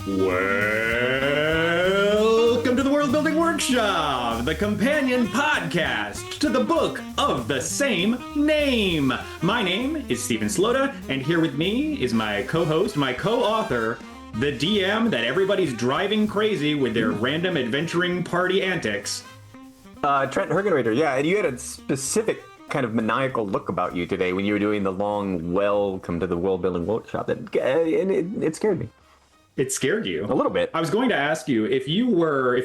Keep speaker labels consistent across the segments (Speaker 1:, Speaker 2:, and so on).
Speaker 1: Welcome to the Worldbuilding Workshop, the companion podcast to the book of the same name. My name is Stephen Slota, and here with me is my co-host, my co-author, the DM that everybody's driving crazy with their random adventuring party antics.
Speaker 2: Trent Hergenrader, yeah, and you had a specific kind of maniacal look about you today when you were doing the long welcome to the Worldbuilding Workshop, and it scared me.
Speaker 1: It scared you?
Speaker 2: A little bit.
Speaker 1: I was going to ask you, if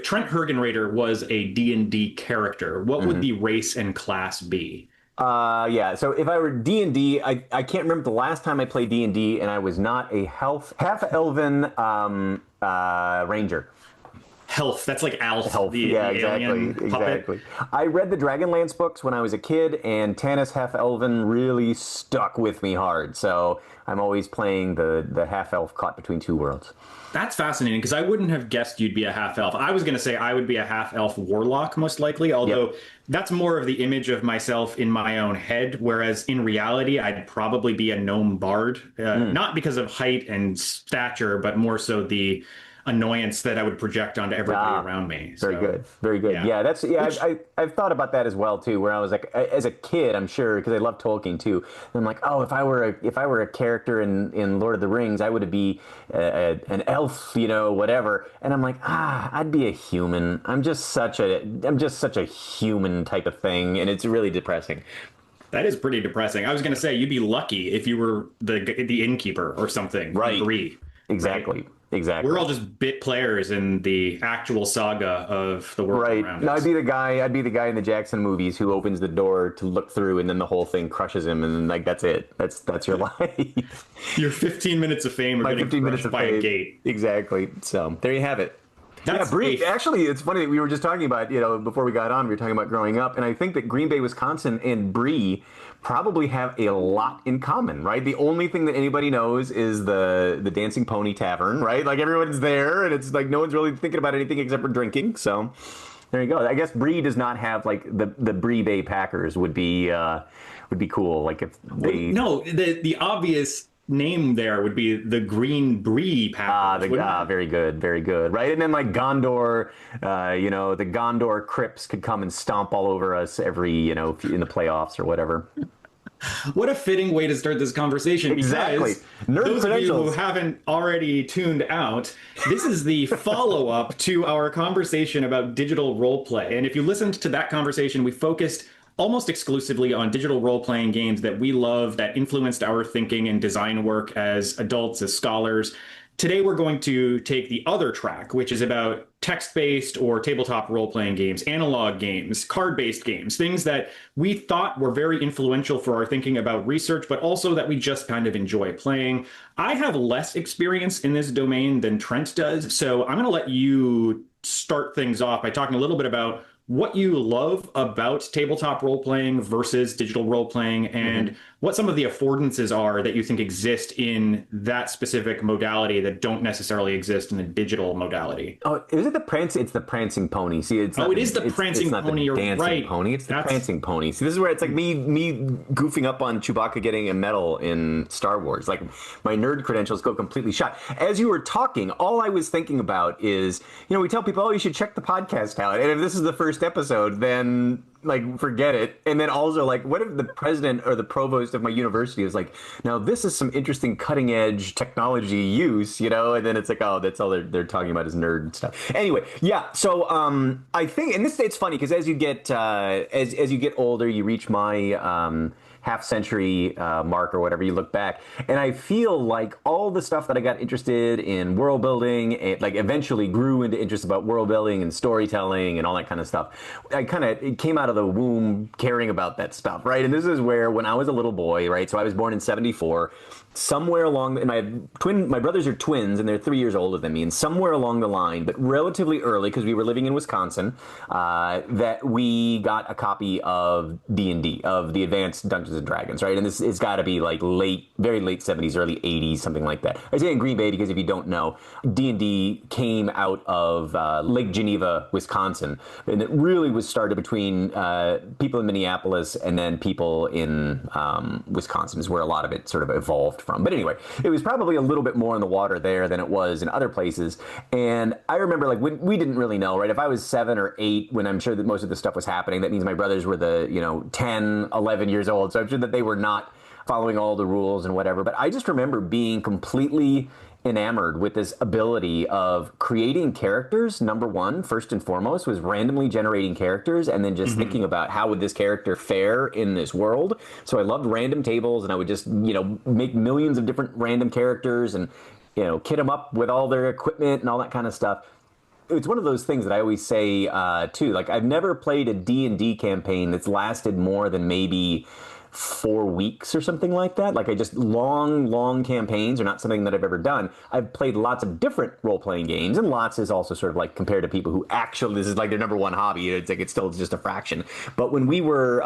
Speaker 1: Trent Hergenrader was a D&D character, what would the race and class be?
Speaker 2: Yeah, so if I were D&D, I can't remember the last time I played D&D, and I was not a half-elven ranger.
Speaker 1: Health. That's like Alf.
Speaker 2: Yeah, exactly. I read the Dragonlance books when I was a kid, and Tanis half-elven really stuck with me hard. So I'm always playing the half-elf caught between two worlds.
Speaker 1: That's fascinating, because I wouldn't have guessed you'd be a half-elf. I was going to say I would be a half-elf warlock, most likely, although that's more of the image of myself in my own head, whereas in reality, I'd probably be a gnome bard, not because of height and stature, but more so the annoyance that I would project onto everybody around me.
Speaker 2: Very good. Yeah, I've thought about that as well too. Where I was like, as a kid, I'm sure, because I love Tolkien too. And I'm like, oh, if I were a character in Lord of the Rings, I would be an elf, whatever. And I'm like, I'd be a human. I'm just such a human type of thing, and it's really depressing.
Speaker 1: That is pretty depressing. I was going to say you'd be lucky if you were the innkeeper or something.
Speaker 2: Right.
Speaker 1: Bree.
Speaker 2: Exactly.
Speaker 1: Right?
Speaker 2: Exactly.
Speaker 1: We're all just bit players in the actual saga of the world around us.
Speaker 2: No, I'd be the guy in the Jackson movies who opens the door to look through, and then the whole thing crushes him, and then that's it. That's your life.
Speaker 1: Your 15 minutes of fame are getting crushed by a gate.
Speaker 2: Exactly. So there you have it. Bree. Actually, it's funny that we were just talking about, before we got on, we were talking about growing up, and I think that Green Bay, Wisconsin, and Bree probably have a lot in common, right? The only thing that anybody knows is the Dancing Pony Tavern, right? Like, everyone's there, and it's like no one's really thinking about anything except for drinking. So there you go. I guess Bree does not have, like, the Bree Bay Packers would be cool. Like, if they
Speaker 1: the obvious name there would be the Green Bree Packers.
Speaker 2: Very good, right? And then, like, Gondor, the Gondor Crips could come and stomp all over us in the playoffs or whatever.
Speaker 1: What a fitting way to start this conversation.
Speaker 2: Exactly.
Speaker 1: Those of you who haven't already tuned out, this is the follow-up to our conversation about digital role play. And if you listened to that conversation, we focused almost exclusively on digital role-playing games that we love, that influenced our thinking and design work as adults, as scholars. Today, we're going to take the other track, which is about text-based or tabletop role-playing games, analog games, card-based games, things that we thought were very influential for our thinking about research, but also that we just kind of enjoy playing. I have less experience in this domain than Trent does, so I'm going to let you start things off by talking a little bit about what you love about tabletop role-playing versus digital role-playing, and what some of the affordances are that you think exist in that specific modality that don't necessarily exist in the digital modality.
Speaker 2: Oh, is it the Prancing? It's the Prancing Pony. See, it's not
Speaker 1: it is the Prancing Pony. You're right.
Speaker 2: Pony. It's the Prancing Pony. See, this is where it's like me goofing up on Chewbacca getting a medal in Star Wars. Like, my nerd credentials go completely shot. As you were talking, all I was thinking about is, we tell people, oh, you should check the podcast out. And if this is the first episode, then, like, forget it. And then also, like, what if the president or the provost of my university is like, now this is some interesting cutting edge technology use, and then it's like, oh, that's all they're talking about is nerd stuff. Anyway, yeah. So I think, and it's funny because as you get as you get older, you reach my half-century mark or whatever, you look back, and I feel like all the stuff that I got interested in world building, it like eventually grew into interest about world building and storytelling and all that kind of stuff. It came out of the womb caring about that stuff, right? And this is where, when I was a little boy, right? So I was born in '74. Somewhere along, and my brothers are twins, and they're 3 years older than me. And somewhere along the line, but relatively early, because we were living in Wisconsin, that we got a copy of D&D, of the Advanced Dungeons and Dragons, right? And it's got to be like very late '70s, early '80s, something like that. I say in Green Bay because if you don't know, D&D came out of Lake Geneva, Wisconsin, and it really was started between people in Minneapolis, and then people in Wisconsin is where a lot of it sort of evolved from. But anyway, it was probably a little bit more in the water there than it was in other places. And I remember, like, when we didn't really know, right? If I was 7 or 8 when I'm sure that most of this stuff was happening, that means my brothers were 10, 11 years old. So I'm sure that they were not following all the rules and whatever. But I just remember being completely enamored with this ability of creating characters. Number one, first and foremost, was randomly generating characters and then just thinking about how would this character fare in this world. So I loved random tables, and I would just, make millions of different random characters and, kit them up with all their equipment and all that kind of stuff. It's one of those things that I always say, too. Like, I've never played a D&D campaign that's lasted more than maybe 4 weeks or something like that. Like, I just long campaigns are not something that I've ever done. I've played lots of different role-playing games, and lots is also sort of like compared to people who actually, this is like their number one hobby. It's like, it's still just a fraction. But when we were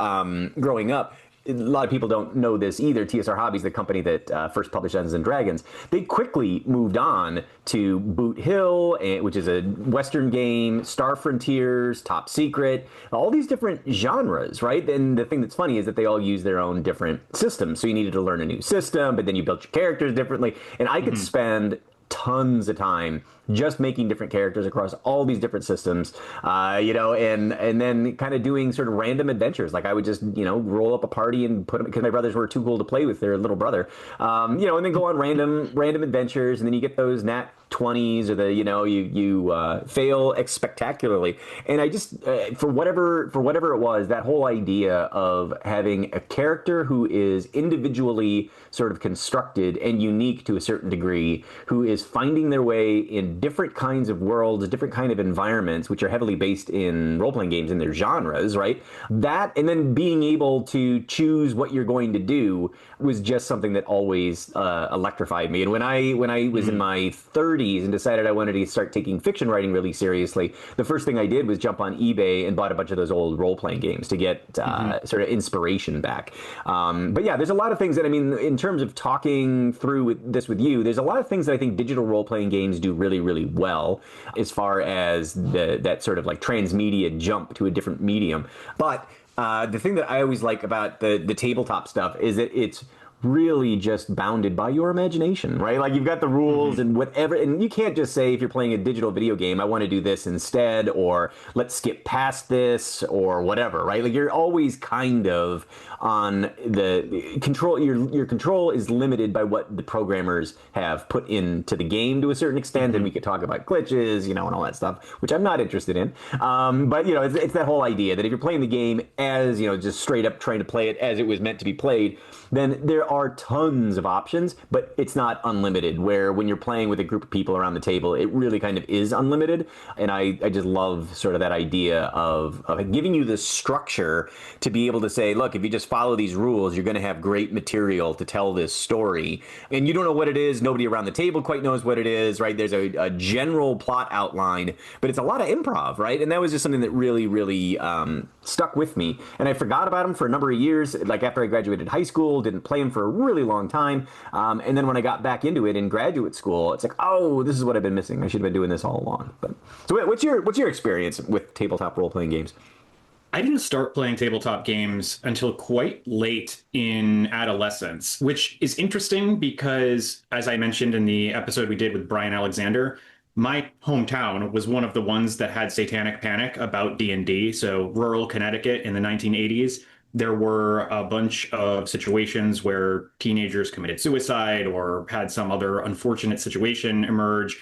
Speaker 2: growing up, a lot of people don't know this either. TSR Hobbies, the company that first published Dungeons and Dragons, they quickly moved on to Boot Hill, which is a Western game, Star Frontiers, Top Secret, all these different genres, right? And the thing that's funny is that they all use their own different systems. So you needed to learn a new system, but then you built your characters differently. And I could spend tons of time just making different characters across all these different systems, and then kind of doing sort of random adventures. Like, I would just, roll up a party and put them, because my brothers were too cool to play with their little brother, and then go on random adventures, and then you get those nat 20s, or you fail spectacularly. And I just, for whatever it was, that whole idea of having a character who is individually sort of constructed and unique to a certain degree, who is finding their way in different kinds of worlds, different kind of environments, which are heavily based in role-playing games in their genres, right? That, and then being able to choose what you're going to do was just something that always electrified me. And when I was in my 30s and decided I wanted to start taking fiction writing really seriously, the first thing I did was jump on eBay and bought a bunch of those old role-playing games to get sort of inspiration back. But yeah, there's a lot of things that, in terms of talking through this with you, there's a lot of things that I think digital role-playing games do really, really well, as far as that sort of like transmedia jump to a different medium. But the thing that I always like about the tabletop stuff is that it's really just bounded by your imagination, right? Like, you've got the rules and whatever, and you can't just say, if you're playing a digital video game, I want to do this instead, or let's skip past this, or whatever, right? Like, you're always kind of on the control. Your control is limited by what the programmers have put into the game to a certain extent, and we could talk about glitches, and all that stuff, which I'm not interested in. But it's that whole idea that if you're playing the game as, just straight up trying to play it as it was meant to be played, then there are tons of options, but it's not unlimited, where when you're playing with a group of people around the table, it really kind of is unlimited. And I just love sort of that idea of giving you the structure to be able to say, look, if you just follow these rules, you're going to have great material to tell this story. And you don't know what it is. Nobody around the table quite knows what it is, right? There's a general plot outline, but it's a lot of improv, right? And that was just something that really, really stuck with me. And I forgot about them for a number of years. Like, after I graduated high school, didn't play them for a really long time. And then when I got back into it in graduate school, it's like, oh, this is what I've been missing. I should have been doing this all along. But so what's your experience with tabletop role-playing games?
Speaker 1: I didn't start playing tabletop games until quite late in adolescence, which is interesting because, as I mentioned in the episode we did with Brian Alexander, my hometown was one of the ones that had satanic panic about D&D. So rural Connecticut in the 1980s, there were a bunch of situations where teenagers committed suicide or had some other unfortunate situation emerge.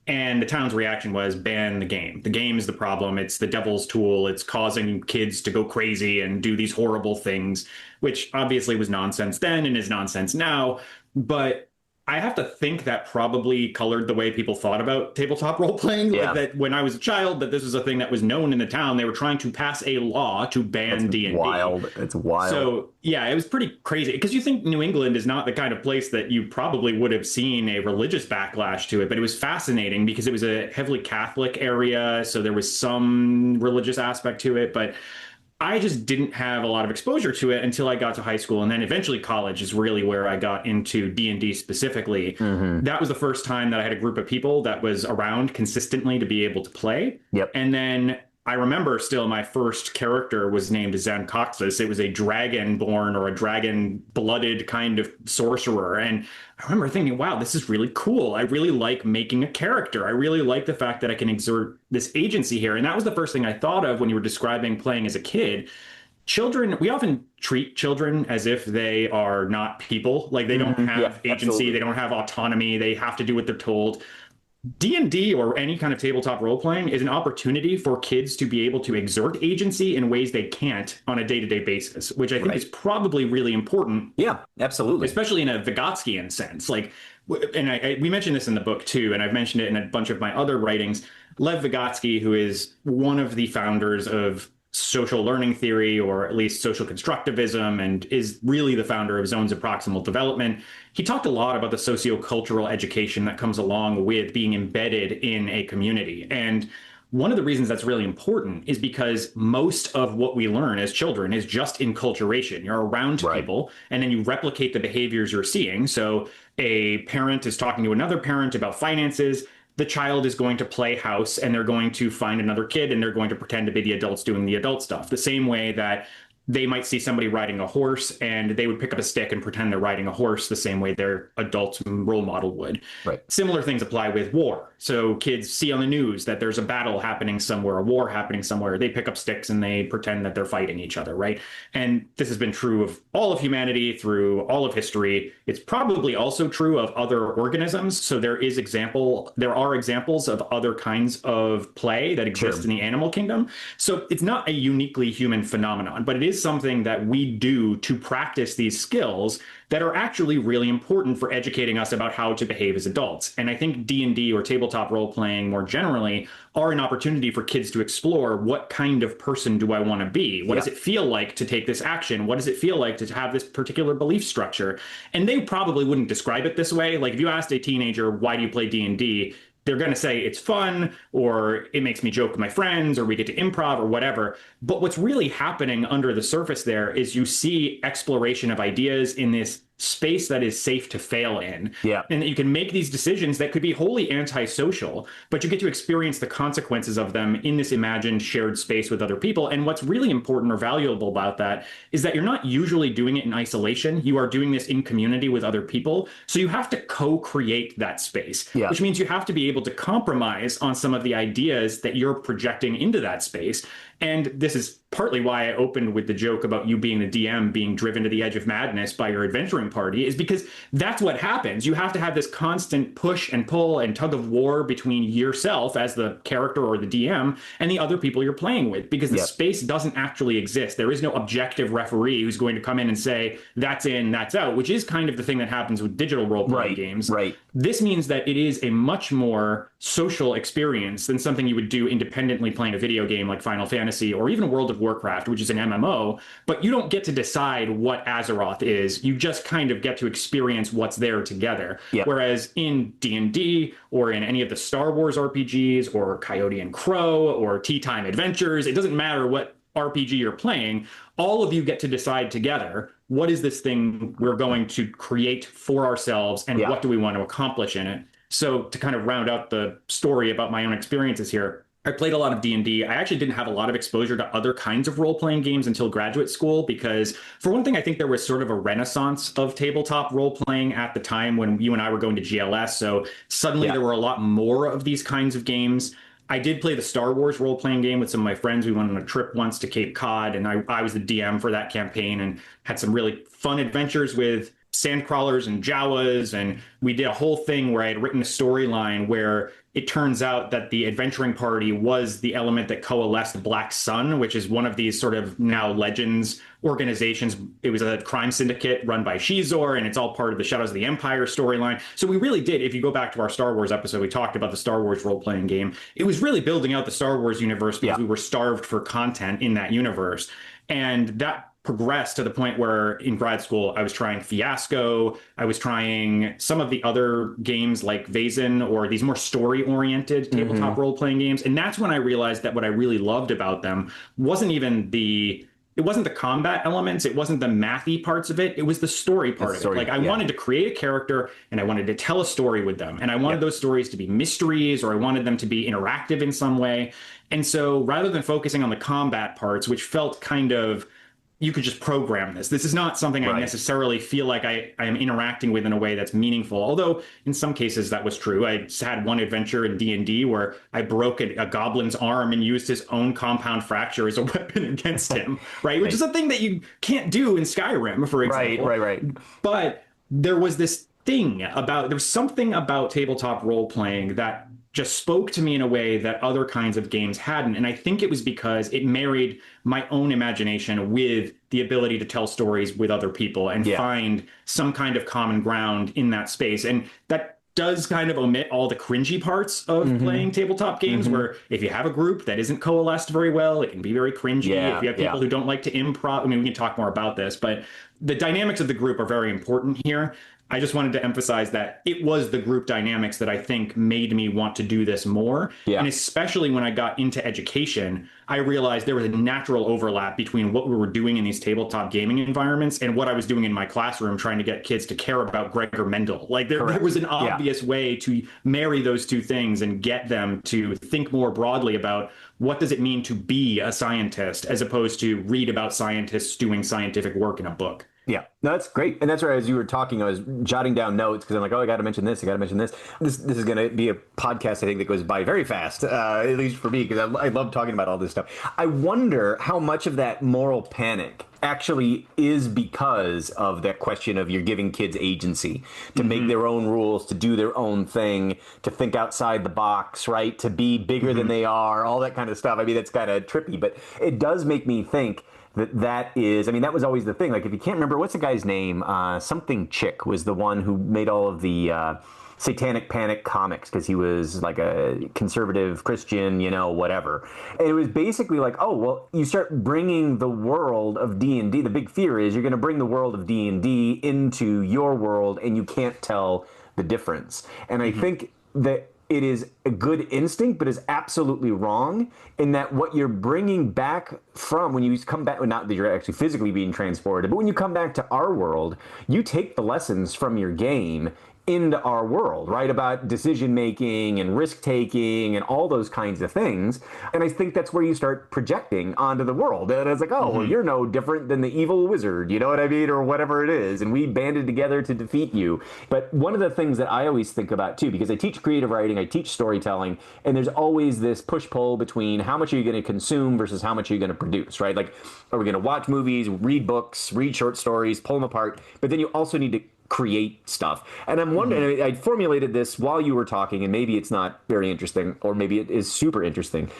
Speaker 1: And the town's reaction was, ban the game. The game is the problem. It's the devil's tool. It's causing kids to go crazy and do these horrible things, which obviously was nonsense then and is nonsense now. But I have to think that probably colored the way people thought about tabletop role-playing.
Speaker 2: Yeah.
Speaker 1: Like, that when I was a child, that this was a thing that was known in the town. They were trying to pass a law to ban D&D.
Speaker 2: Wild. It's wild.
Speaker 1: So, yeah, it was pretty crazy. Because you think New England is not the kind of place that you probably would have seen a religious backlash to it. But it was fascinating because it was a heavily Catholic area. So there was some religious aspect to it. But I just didn't have a lot of exposure to it until I got to high school, and then eventually college is really where I got into D&D specifically. That was the first time that I had a group of people that was around consistently to be able to play.
Speaker 2: Yep.
Speaker 1: And then I remember still my first character was named Zancoxus. It was a dragon-born or a dragon-blooded kind of sorcerer. And I remember thinking, wow, this is really cool. I really like making a character. I really like the fact that I can exert this agency here. And that was the first thing I thought of when you were describing playing as a kid. Children, we often treat children as if they are not people. Like they don't have agency, absolutely. They don't have autonomy, they have to do what they're told. D&D or any kind of tabletop role-playing is an opportunity for kids to be able to exert agency in ways they can't on a day-to-day basis, which I think is probably really important.
Speaker 2: Yeah, absolutely.
Speaker 1: Especially in a Vygotskian sense. Like, and we mentioned this in the book too, and I've mentioned it in a bunch of my other writings. Lev Vygotsky, who is one of the founders of social learning theory, or at least social constructivism, and is really the founder of zones of proximal development. He talked a lot about the sociocultural education that comes along with being embedded in a community. And one of the reasons that's really important is because most of what we learn as children is just enculturation. You're around people, and then you replicate the behaviors you're seeing. So a parent is talking to another parent about finances. The child is going to play house, and they're going to find another kid, and they're going to pretend to be the adults doing the adult stuff. The same way that they might see somebody riding a horse, and they would pick up a stick and pretend they're riding a horse the same way their adult role model would. Similar things apply with war. So kids see on the news that there's a battle happening somewhere, a war happening somewhere. They pick up sticks and they pretend that they're fighting each other, right? And this has been true of all of humanity through all of history. It's probably also true of other organisms. So there are examples of other kinds of play that exist in the animal kingdom. So it's not a uniquely human phenomenon, but it is something that we do to practice these skills that are actually really important for educating us about how to behave as adults. And I think D&D or tabletop role-playing more generally are an opportunity for kids to explore, what kind of person do I want to be? What does it feel like to take this action? What does it feel like to have this particular belief structure? And they probably wouldn't describe it this way. Like if you asked a teenager, why do you play D&D? They're going to say it's fun, or it makes me joke with my friends, or we get to improv, or whatever. But what's really happening under the surface there is you see exploration of ideas in this space that is safe to fail in. And that you can make these decisions that could be wholly antisocial, but you get to experience the consequences of them in this imagined shared space with other people. And what's really important or valuable about that is that you're not usually doing it in isolation. You are doing this in community with other people. So you have to co-create that space, which means you have to be able to compromise on some of the ideas that you're projecting into that space. And this is partly why I opened with the joke about you being the DM being driven to the edge of madness by your adventuring party, is because that's what happens. You have to have this constant push and pull and tug of war between yourself as the character or the DM and the other people you're playing with, because the space doesn't actually exist. There is no objective referee who's going to come in and say, that's in, that's out, which is kind of the thing that happens with digital role-playing games. This means that it is a much more social experience than something you would do independently playing a video game like Final Fantasy or even World of Warcraft, which is an MMO, but you don't get to decide what Azeroth is. You just kind of get to experience what's there together. Whereas in D&D or in any of the Star Wars RPGs or Coyote Crow or Teatime Adventures, it doesn't matter what RPG you're playing, all of you get to decide together, what is this thing we're going to create for ourselves, and what do we want to accomplish in it? So to kind of round out the story about my own experiences here, I played a lot of D&D. I actually didn't have a lot of exposure to other kinds of role-playing games until graduate school, because for one thing, I think there was sort of a renaissance of tabletop role-playing at the time when you and I were going to GLS. So suddenly there were a lot more of these kinds of games. I did play the Star Wars role-playing game with some of my friends. We went on a trip once to Cape Cod, and I was the DM for that campaign and had some really fun adventures with sandcrawlers and Jawas, and we did a whole thing where I had written a storyline where it turns out that the adventuring party was the element that coalesced Black Sun, which is one of these sort of now legends organizations. It was a crime syndicate run by Shizor, and it's all part of the Shadows of the Empire storyline. So we really did, if you go back to our Star Wars episode, we talked about the Star Wars role-playing game. It was really building out the Star Wars universe because we were starved for content in that universe. And that progressed to the point where in grad school, I was trying Fiasco. I was trying some of the other games like Vaesen, or these more story-oriented tabletop role-playing games. And that's when I realized that what I really loved about them wasn't even the wasn't the combat elements, it wasn't the mathy parts of it, it was the story part of it. Like I wanted to create a character and I wanted to tell a story with them. And I wanted those stories to be mysteries, or I wanted them to be interactive in some way. And so rather than focusing on the combat parts, which felt kind of, you could just program this. This is not something I necessarily feel like I am interacting with in a way that's meaningful. Although in some cases that was true. I had one adventure in D&D where I broke a goblin's arm and used his own compound fracture as a weapon against him, right? Which is a thing that you can't do in Skyrim, for example.
Speaker 2: Right.
Speaker 1: But there was this thing about, there was something about tabletop role playing that just spoke to me in a way that other kinds of games hadn't. And I think it was because it married my own imagination with the ability to tell stories with other people and find some kind of common ground in that space. And that does kind of omit all the cringy parts of playing tabletop games, where if you have a group that isn't coalesced very well, it can be very cringy. If you have people who don't like to improv, I mean, we can talk more about this, but the dynamics of the group are very important here. I just wanted to emphasize that it was the group dynamics that I think made me want to do this more. And especially when I got into education, I realized there was a natural overlap between what we were doing in these tabletop gaming environments and what I was doing in my classroom trying to get kids to care about Gregor Mendel. Like there was an obvious way to marry those two things and get them to think more broadly about what does it mean to be a scientist as opposed to read about scientists doing scientific work in a book.
Speaker 2: Yeah, no, that's great. And that's where, as you were talking, I was jotting down notes because I'm like, oh, I got to mention this. I got to mention this. This is going to be a podcast, I think, that goes by very fast, at least for me, because I love talking about all this stuff. I wonder how much of that moral panic actually is because of that question of you're giving kids agency to make their own rules, to do their own thing, to think outside the box, right? To be bigger than they are, all that kind of stuff. I mean, that's kind of trippy, but it does make me think that is, I mean, that was always the thing. Like, if you can't remember, what's the guy's name? Something Chick was the one who made all of the Satanic Panic comics because he was like a conservative Christian, you know, whatever. And it was basically like, oh, well, you start bringing the world of D&D. The big fear is you're going to bring the world of D&D into your world and you can't tell the difference. And I think that it is a good instinct, but is absolutely wrong in that what you're bringing back from when you come back, well, not that you're actually physically being transported, but when you come back to our world, you take the lessons from your game into our world, right? About decision making and risk taking and all those kinds of things. And I think that's where you start projecting onto the world. And it's like, oh, well, you're no different than the evil wizard, you know what I mean? Or whatever it is. And we banded together to defeat you. But one of the things that I always think about too, because I teach creative writing, I teach storytelling, and there's always this push-pull between how much are you going to consume versus how much are you going to produce, right? Like, are we going to watch movies, read books, read short stories, pull them apart? But then you also need to create stuff. And I'm wondering, I formulated this while you were talking, and maybe it's not very interesting, or maybe it is super interesting.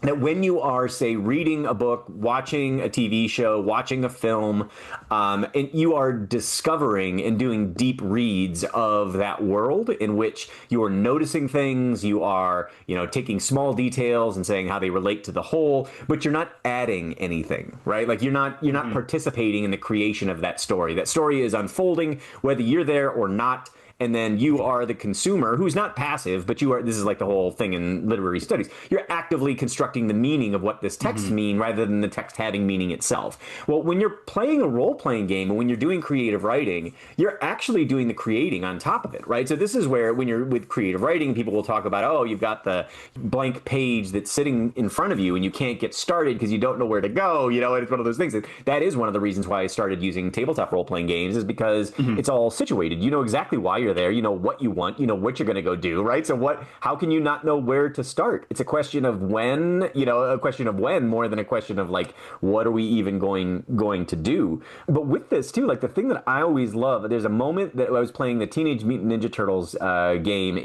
Speaker 2: That when you are, say, reading a book, watching a TV show, watching a film, and you are discovering and doing deep reads of that world in which you are noticing things, you are, you know, taking small details and saying how they relate to the whole, but you're not adding anything, right? Like you're not participating in the creation of that story. That story is unfolding, whether you're there or not. And then you are the consumer who's not passive, but you are, this is like the whole thing in literary studies. You're actively constructing the meaning of what this text mean rather than the text having meaning itself. Well, when you're playing a role-playing game and when you're doing creative writing, you're actually doing the creating on top of it, right? So this is where when you're with creative writing, people will talk about, oh, you've got the blank page that's sitting in front of you and you can't get started because you don't know where to go, you know, and it's one of those things. That is one of the reasons why I started using tabletop role-playing games is because it's all situated. You know exactly why you're there, you know what you want, you know what you're going to go do, right? So how can you not know where to start? It's a question of when, you know, a question of when more than a question of like, what are we even going to do? But with this too, like the thing that I always love, there's a moment that I was playing the Teenage Mutant Ninja Turtles game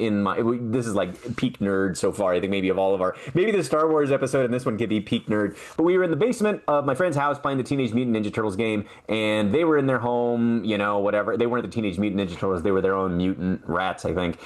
Speaker 2: this is like peak nerd so far, I think maybe of all of maybe the Star Wars episode and this one could be peak nerd, but we were in the basement of my friend's house playing the Teenage Mutant Ninja Turtles game, and they were in their home, you know, whatever. They weren't the Teenage Mutant Ninja Turtles, they were their own mutant rats, I think.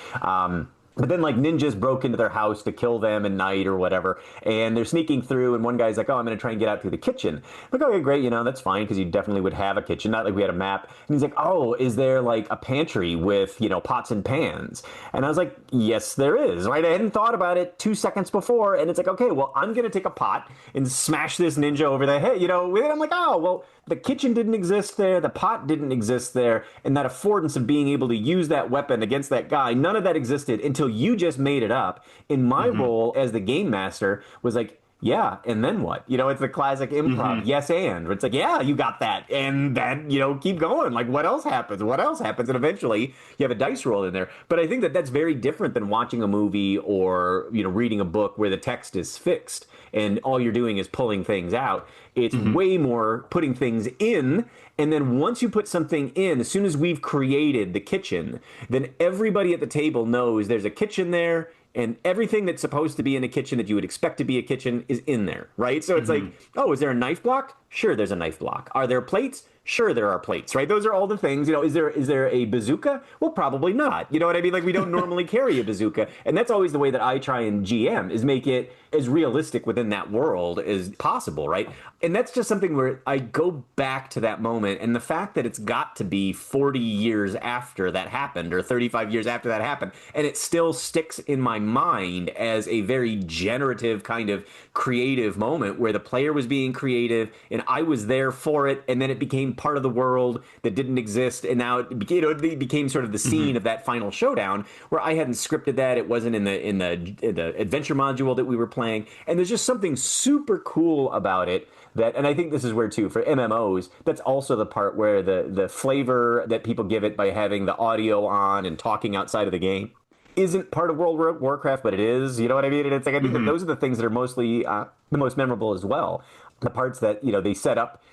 Speaker 2: But then like ninjas broke into their house to kill them at night or whatever, and they're sneaking through, and one guy's like, "Oh, I'm going to try and get out through the kitchen." I'm like, okay, great, that's fine because you definitely would have a kitchen, not like we had a map. And he's like, "Oh, is there like a pantry with pots and pans?" And I was like, "Yes, there is." Right? I hadn't thought about it 2 seconds before, and it's like, okay, well, I'm going to take a pot and smash this ninja over the head, with it. I'm like, oh, well, the kitchen didn't exist there, the pot didn't exist there, and that affordance of being able to use that weapon against that guy, none of that existed until you just made it up. In my role as the game master was like, yeah, and then what? It's the classic improv, yes, and. It's like, yeah, you got that, and then, keep going. Like, what else happens? What else happens? And eventually, you have a dice roll in there. But I think that that's very different than watching a movie or, reading a book where the text is fixed and all you're doing is pulling things out. It's way more putting things in. And then once you put something in, as soon as we've created the kitchen, then everybody at the table knows there's a kitchen there, and everything that's supposed to be in a kitchen that you would expect to be a kitchen is in there, right? So it's like, oh, is there a knife block? Sure, there's a knife block. Are there plates? Sure, there are plates, right? Those are all the things. Is there a bazooka? Well, probably not. You know what I mean? Like, we don't normally carry a bazooka. And that's always the way that I try and GM, is make it as realistic within that world as possible, right? And that's just something where I go back to that moment, and the fact that it's got to be 40 years after that happened, or 35 years after that happened, and it still sticks in my mind as a very generative kind of creative moment where the player was being creative and I was there for it, and then it became part of the world that didn't exist, and now it became sort of the scene of that final showdown where I hadn't scripted that. It wasn't in the adventure module that we were playing, and there's just something super cool about it. And I think this is where, too, for MMOs, that's also the part where the flavor that people give it by having the audio on and talking outside of the game isn't part of World of Warcraft, but it is. You know what I mean? And it's like, I think that those are the things that are mostly the most memorable as well. The parts that, they set up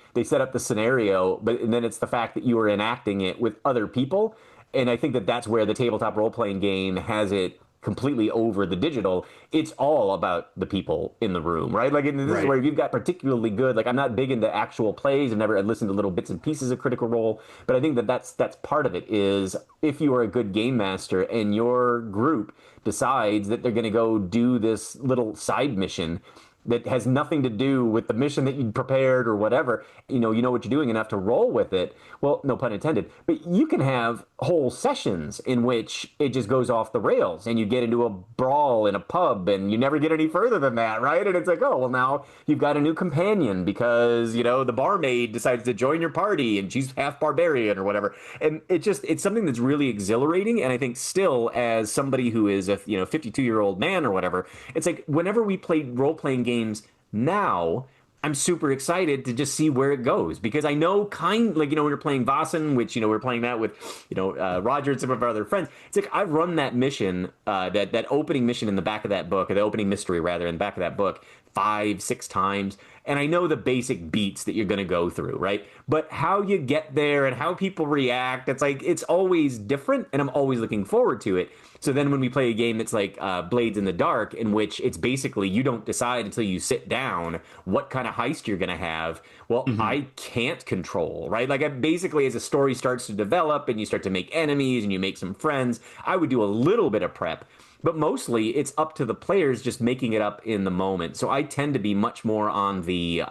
Speaker 2: the scenario, and then it's the fact that you are enacting it with other people. And I think that that's where the tabletop role-playing game has it completely over the digital. It's all about the people in the room, right? Like, and this is where you've got particularly good, like, I'm not big into actual plays. I've listened to little bits and pieces of Critical Role, but I think that that's part of it, is if you are a good game master and your group decides that they're going to go do this little side mission that has nothing to do with the mission that you prepared or whatever, you know what you're doing enough to roll with it. Well, no pun intended, but you can have whole sessions in which it just goes off the rails and you get into a brawl in a pub and you never get any further than that, right? And it's like, oh, well, now you've got a new companion because, the barmaid decides to join your party and she's half barbarian or whatever. And it's something that's really exhilarating. And I think still, as somebody who is a 52-year-old man or whatever, it's like whenever we play role-playing games now, I'm super excited to just see where it goes, because I know when you're playing Vossen, which, we're playing that with, Roger and some of our other friends. It's like, I've run that mission, that opening mission in the back of that book, or the opening mystery rather, in the back of that book 5-6 times. And I know the basic beats that you're going to go through, right? But how you get there and how people react, it's always different, and I'm always looking forward to it. So then when we play a game that's like Blades in the Dark, in which it's basically you don't decide until you sit down what kind of heist you're going to have, well, I can't control, right? Like, basically, as a story starts to develop and you start to make enemies and you make some friends, I would do a little bit of prep. But mostly, it's up to the players just making it up in the moment. So I tend to be much more on the...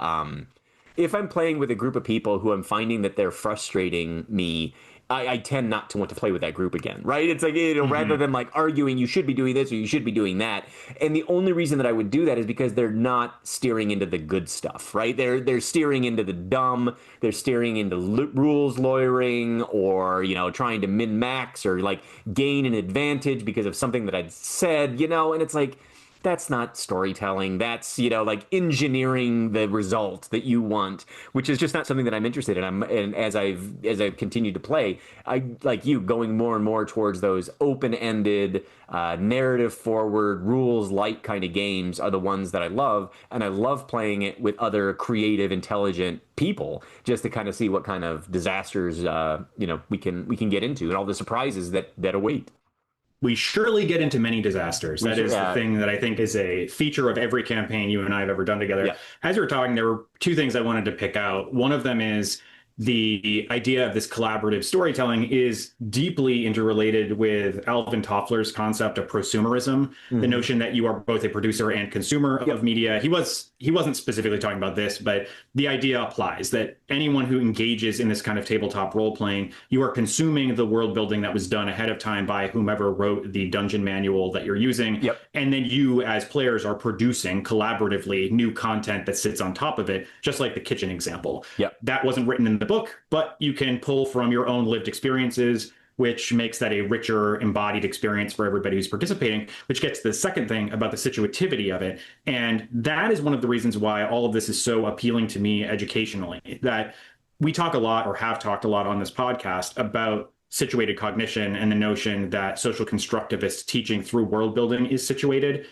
Speaker 2: if I'm playing with a group of people who I'm finding that they're frustrating me, I tend not to want to play with that group again, right? It's like, rather than like arguing, you should be doing this or you should be doing that. And the only reason that I would do that is because they're not steering into the good stuff, right? They're steering into the dumb, they're steering into rules lawyering, or, trying to min-max or like gain an advantage because of something that I'd said, and it's like, that's not storytelling. That's, like engineering the result that you want, which is just not something that I'm interested in. And as I've continued to play, I, like you, going more and more towards those open-ended, narrative-forward, rules-light kind of games are the ones that I love. And I love playing it with other creative, intelligent people, just to kind of see what kind of disasters, we can get into, and all the surprises that await.
Speaker 1: We surely get into many disasters. That is the thing that I think is a feature of every campaign you and I have ever done together. Yeah. As you were talking, there were two things I wanted to pick out. One of them is the idea of this collaborative storytelling is deeply interrelated with Alvin Toffler's concept of prosumerism, the notion that you are both a producer and consumer of media. He wasn't specifically talking about this, but the idea applies that anyone who engages in this kind of tabletop role playing, you are consuming the world building that was done ahead of time by whomever wrote the dungeon manual that you're using. And then you as players are producing collaboratively new content that sits on top of it, just like the kitchen example. That wasn't written in the book, but you can pull from your own lived experiences, which makes that a richer embodied experience for everybody who's participating, which gets to the second thing about the situativity of it. And that is one of the reasons why all of this is so appealing to me educationally, that we talk a lot, or have talked a lot on this podcast, about situated cognition and the notion that social constructivist teaching through world building is situated.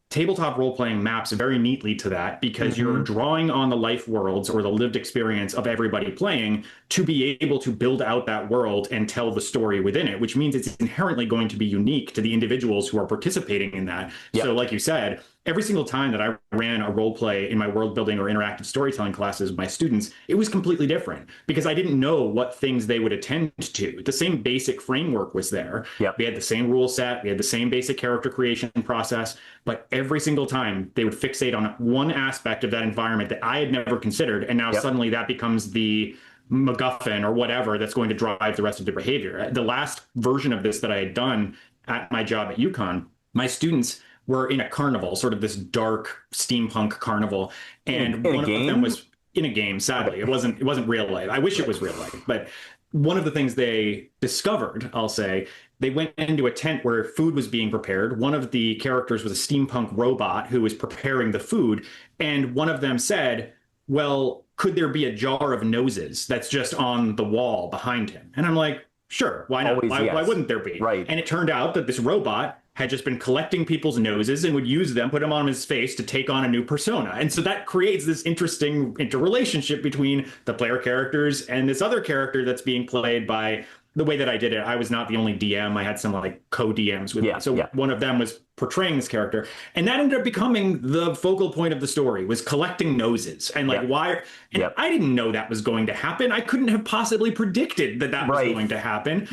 Speaker 1: Tabletop role-playing maps very neatly to that, because you're drawing on the life worlds or the lived experience of everybody playing to be able to build out that world and tell the story within it, which means it's inherently going to be unique to the individuals who are participating in that. So like you said, every single time that I ran a role play in my world building or interactive storytelling classes with my students, it was completely different because I didn't know what things they would attend to. The same basic framework was there. We had the same rule set. We had the same basic character creation process. But every single time they would fixate on one aspect of that environment that I had never considered. And now suddenly that becomes the MacGuffin or whatever that's going to drive the rest of their behavior. The last version of this that I had done at my job at UConn, my students were in a carnival, sort of this dark steampunk carnival, and one of them was in a game. Sadly, it wasn't real life. I wish it was real life, but one of the things they discovered, I'll say, they went into a tent where food was being prepared. One of the characters was a steampunk robot who was preparing the food, and one of them said, "Well, could there be a jar of noses that's just on the wall behind him?" And I'm like, "Sure, why not? Why wouldn't there be?" And it turned out that this robot had just been collecting people's noses and would use them, put them on his face to take on a new persona. And so that creates this interesting interrelationship between the player characters and this other character that's being played by the way that I did it. I was not the only DM. I had some like co-DMs with me. So one of them was portraying this character. And that ended up becoming the focal point of the story, was collecting noses. And like, why? And I didn't know that was going to happen. I couldn't have possibly predicted that that was going to happen.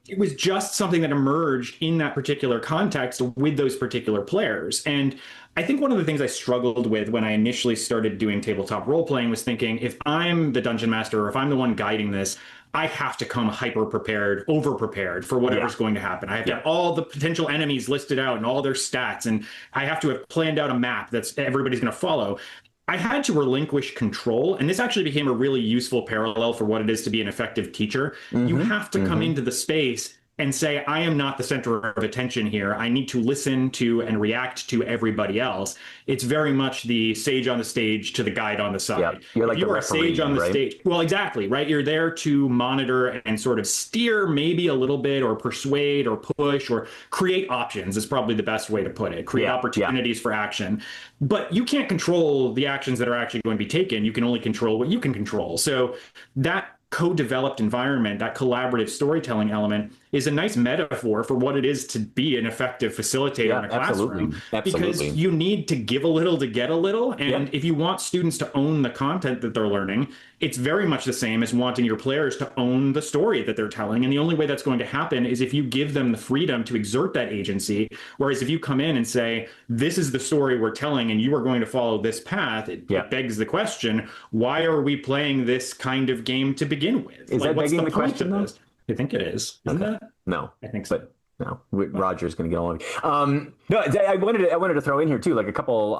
Speaker 1: It was just something that emerged in that particular context with those particular players. And I think one of the things I struggled with when I initially started doing tabletop role playing was thinking, if I'm the dungeon master or if I'm the one guiding this, I have to come hyper prepared, over prepared for whatever's going to happen. I have to have all the potential enemies listed out and all their stats, and I have to have planned out a map that's everybody's going to follow. I had to relinquish control, and this actually became a really useful parallel for what it is to be an effective teacher. You have to come into the space and say, I am not the center of attention here. I need to listen to and react to everybody else. It's very much the sage on the stage to the guide on the side.
Speaker 2: You're like
Speaker 1: if you are a sage on the stage. Well, exactly, right? You're there to monitor and sort of steer maybe a little bit, or persuade or push or create options is probably the best way to put it. Create opportunities for action. But you can't control the actions that are actually going to be taken. You can only control what you can control. So that co-developed environment, that collaborative storytelling element, is a nice metaphor for what it is to be an effective facilitator in a classroom. Because you need to give a little to get a little. And if you want students to own the content that they're learning, it's very much the same as wanting your players to own the story that they're telling. And the only way that's going to happen is if you give them the freedom to exert that agency. Whereas if you come in and say, this is the story we're telling and you are going to follow this path, it begs the question, why are we playing this kind of game to begin with?
Speaker 2: Is that begging the question, though?
Speaker 1: I think it is. Isn't it?
Speaker 2: No.
Speaker 1: I think so.
Speaker 2: But no, Roger's going to get all of it. No, I wanted to throw in here too, like a couple,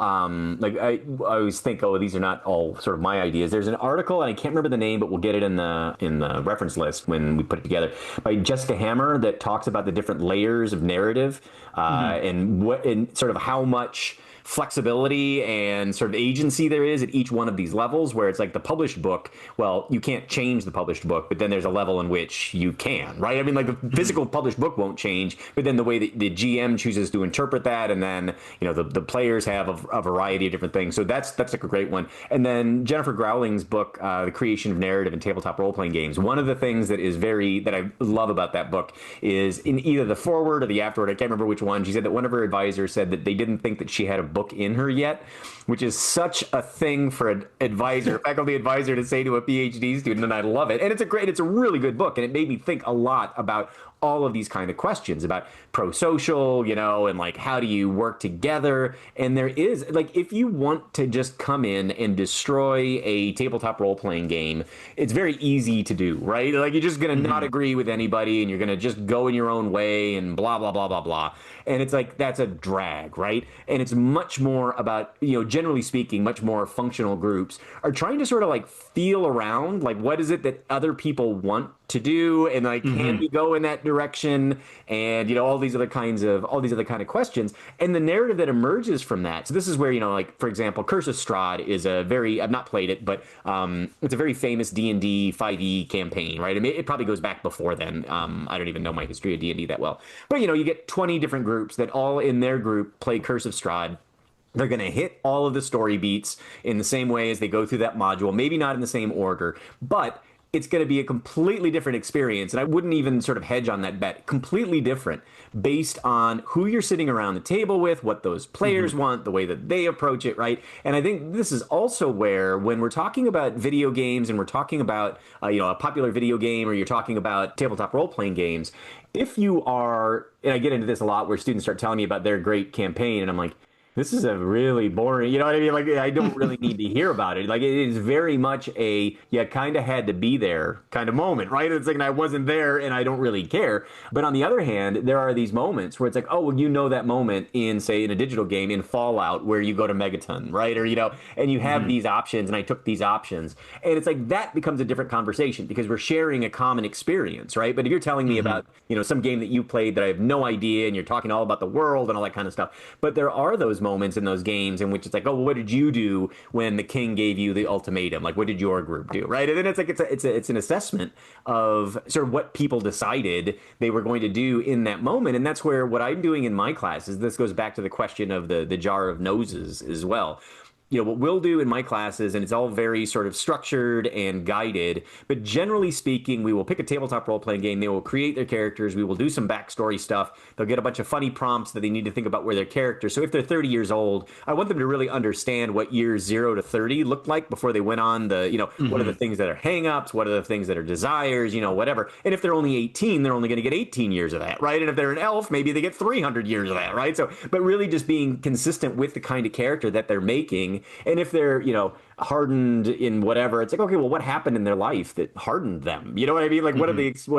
Speaker 2: like I always think, oh, these are not all sort of my ideas. There's an article, and I can't remember the name, but we'll get it in the reference list when we put it together, by Jessica Hammer, that talks about the different layers of narrative, and sort of how much flexibility and sort of agency there is at each one of these levels, where it's like the published book, well, you can't change the published book, but then there's a level in which you can, right? I mean, like the physical published book won't change, but then the way that the GM chooses to interpret that, and then, you know, the players have a variety of different things. So that's like a great one. And then Jennifer Growling's book, The Creation of Narrative in Tabletop Role-Playing Games. One of the things that I love about that book is in either the foreword or the afterword, I can't remember which one, she said that one of her advisors said that they didn't think that she had a book in her yet, which is such a thing for an advisor, faculty advisor, to say to a PhD student, and I love it. And it's a really good book, and it made me think a lot about all of these kind of questions about pro-social, and like, how do you work together? And there is, like, if you want to just come in and destroy a tabletop role-playing game, it's very easy to do, right? Like, you're just going to not agree with anybody, and you're going to just go in your own way and blah, blah, blah, blah, blah. And it's like, that's a drag, right? And it's much more about, generally speaking, much more functional groups are trying to sort of like feel around, like, what is it that other people want to do, and like, can we go in that direction, and all these other kind of questions, and the narrative that emerges from that. So this is where, like, for example, Curse of Strahd is I've not played it, but it's a very famous D&D 5e campaign, right? I mean, it probably goes back before then. I don't even know my history of D&D that well, but you get 20 different groups that all in their group play Curse of Strahd. They're going to hit all of the story beats in the same way as they go through that module, maybe not in the same order, but it's going to be a completely different experience. And I wouldn't even sort of hedge on that bet. Completely different based on who you're sitting around the table with, what those players want, the way that they approach it, right? And I think this is also where, when we're talking about video games and we're talking about, a popular video game, or you're talking about tabletop role-playing games, if you are, and I get into this a lot where students start telling me about their great campaign, and I'm like, this is a really boring, you know what I mean? Like, I don't really need to hear about it. Like, it is very much a, kind of had to be there kind of moment, right? It's like, I wasn't there and I don't really care. But on the other hand, there are these moments where it's like, oh, well, that moment in, say, in a digital game, in Fallout, where you go to Megaton, right? Or, and you have these options, and I took these options. And it's like, that becomes a different conversation because we're sharing a common experience, right? But if you're telling me about, some game that you played that I have no idea, and you're talking all about the world and all that kind of stuff, but there are those moments in those games in which it's like, oh, well, what did you do when the king gave you the ultimatum? Like, what did your group do, right? And then it's like, it's an assessment of sort of what people decided they were going to do in that moment. And that's where what I'm doing in my classes, this goes back to the question of the jar of noses as well. What we'll do in my classes, and it's all very sort of structured and guided, but generally speaking, we will pick a tabletop role-playing game. They will create their characters. We will do some backstory stuff. They'll get a bunch of funny prompts that they need to think about where their characters. So if they're 30 years old, I want them to really understand what years 0 to 30 looked like before they went on the, what are the things that are hang-ups? What are the things that are desires? Whatever. And if they're only 18, they're only going to get 18 years of that, right? And if they're an elf, maybe they get 300 years of that, right? So, but really just being consistent with the kind of character that they're making. And if they're, hardened in whatever, it's like, okay, well, what happened in their life that hardened them? You know what I mean? Like, what are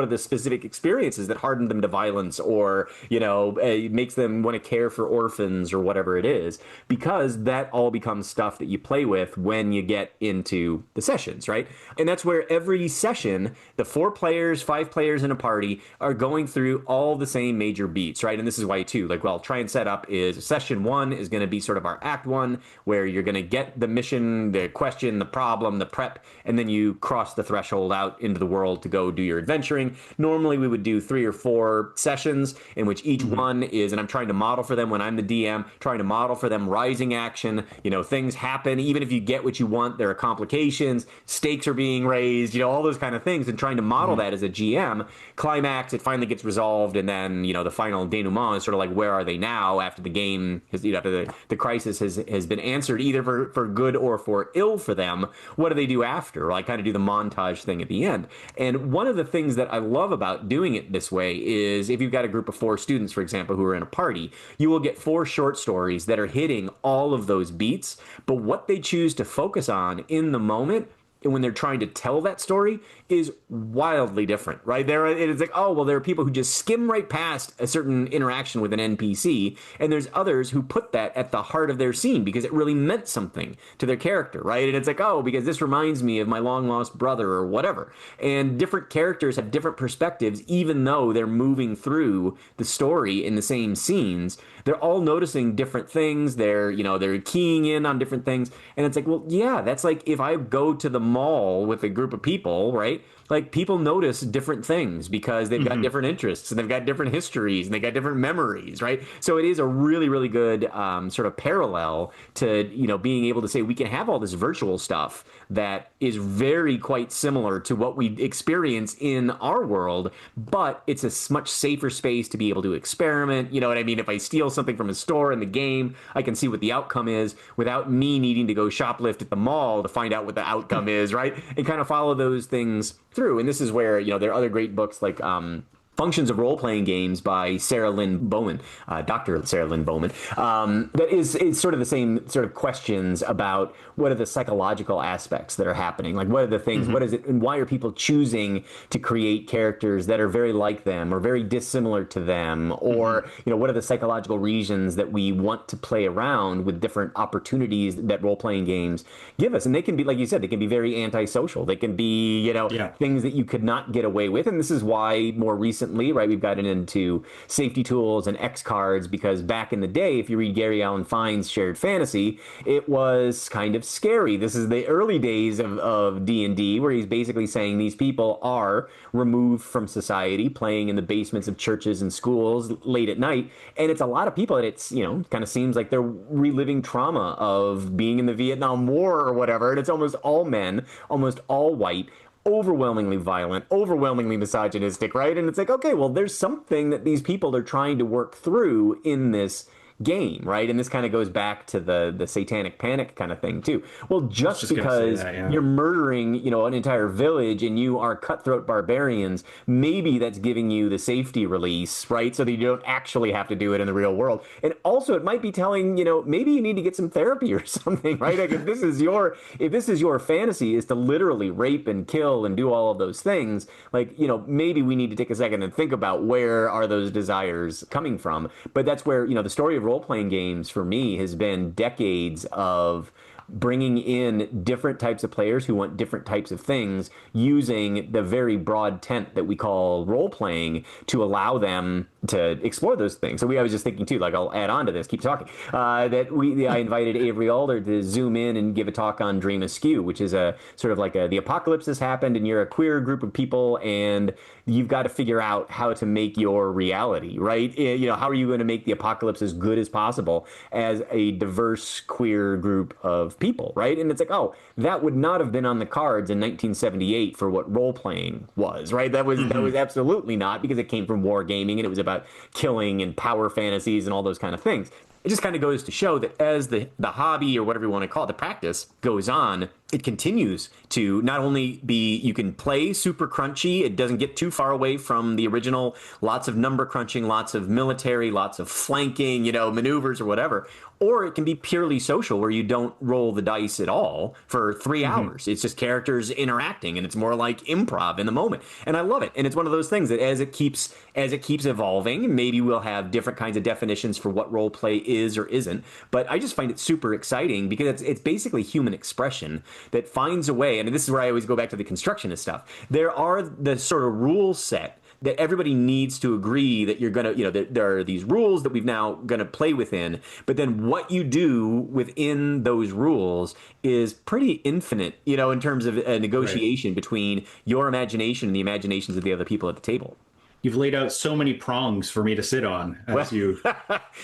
Speaker 2: the specific experiences that hardened them to violence, or, makes them want to care for orphans or whatever it is? Because that all becomes stuff that you play with when you get into the sessions, right? And that's where every session, the 4 players, 5 players in a party are going through all the same major beats, right? And this is why, too, like, well, I'll try and set up is session 1 is going to be sort of our act 1, where you're going to get the mission, the question, the problem, the prep, and then you cross the threshold out into the world to go do your adventuring. Normally we would do 3 or 4 sessions in which each one is, and I'm trying to model for them when I'm the DM, trying to model for them rising action, things happen. Even if you get what you want, there are complications, stakes are being raised, all those kind of things, and trying to model that as a GM. Climax, it finally gets resolved, and then, the final denouement is sort of like, where are they now after the game, after the crisis has been answered, either for good or for ill for them? What do they do after? Well, I kind of do the montage thing at the end. And one of the things that I love about doing it this way is, if you've got a group of 4 students, for example, who are in a party, you will get 4 short stories that are hitting all of those beats, but what they choose to focus on in the moment and when they're trying to tell that story is wildly different, right? It's like, oh, well, there are people who just skim right past a certain interaction with an NPC, and there's others who put that at the heart of their scene because it really meant something to their character, right? And it's like, oh, because this reminds me of my long-lost brother or whatever. And different characters have different perspectives, even though they're moving through the story in the same scenes. They're all noticing different things. They're keying in on different things. And it's like, well, yeah, that's like if I go to the mall with a group of people, right? like people notice different things because they've got different interests and they've got different histories and they got different memories, right? So it is a really, really good sort of parallel to, being able to say we can have all this virtual stuff that is very quite similar to what we experience in our world, but it's a much safer space to be able to experiment. You know what I mean? If I steal something from a store in the game, I can see what the outcome is without me needing to go shoplift at the mall to find out what the outcome is, right? And kind of follow those things through. And this is where, there are other great books like Functions of Role-Playing Games by Sarah Lynn Bowman, Dr. Sarah Lynn Bowman, that is sort of the same sort of questions about what are the psychological aspects that are happening? Like, what are the things, what is it, and why are people choosing to create characters that are very like them or very dissimilar to them? Or, what are the psychological reasons that we want to play around with different opportunities that role-playing games give us? And they can be, like you said, they can be very antisocial. They can be, things that you could not get away with. And this is why more recently, right, we've gotten into safety tools and X cards, because back in the day, if you read Gary Allen Fine's Shared Fantasy, it was kind of scary. This is the early days of D&D, where he's basically saying these people are removed from society, playing in the basements of churches and schools late at night. And it's a lot of people that it's, kind of seems like they're reliving trauma of being in the Vietnam War or whatever. And it's almost all men, almost all white, overwhelmingly violent, overwhelmingly misogynistic, right? And it's like, okay, well, there's something that these people are trying to work through in this game, right? And this kind of goes back to the satanic panic kind of thing too. Well, just because you're murdering, an entire village and you are cutthroat barbarians, maybe that's giving you the safety release, right? So that you don't actually have to do it in the real world. And also it might be telling, maybe you need to get some therapy or something, right? Like if this is your fantasy is to literally rape and kill and do all of those things, like, maybe we need to take a second and think about where are those desires coming from. But that's where, the story of role-playing games for me has been decades of bringing in different types of players who want different types of things, using the very broad tent that we call role-playing to allow them to explore those things. So I was just thinking too, like I'll add on to this, keep talking, that I invited Avery Alder to zoom in and give a talk on Dream Askew, which is a sort of like the apocalypse has happened and you're a queer group of people and you've got to figure out how to make your reality, right? How are you going to make the apocalypse as good as possible as a diverse queer group of people, right? And it's like, oh, that would not have been on the cards in 1978 for what role-playing was, right? That was absolutely not, because it came from wargaming and it was about killing and power fantasies and all those kind of things. It just kind of goes to show that as the hobby, or whatever you want to call it, the practice goes on, it continues to not only be, you can play super crunchy, it doesn't get too far away from the original, lots of number crunching, lots of military, lots of flanking, maneuvers or whatever, or it can be purely social where you don't roll the dice at all for 3 hours. It's just characters interacting and it's more like improv in the moment. And I love it. And it's one of those things that as it keeps evolving, maybe we'll have different kinds of definitions for what role play is or isn't. But I just find it super exciting because it's basically human expression that finds a way, and this is where I always go back to the constructionist stuff. There are the sort of rule set that everybody needs to agree that you're going to, there are these rules that we've now going to play within, but then what you do within those rules is pretty infinite, in terms of a negotiation between your imagination and the imaginations of the other people at the table.
Speaker 1: You've laid out so many prongs for me to sit on, as you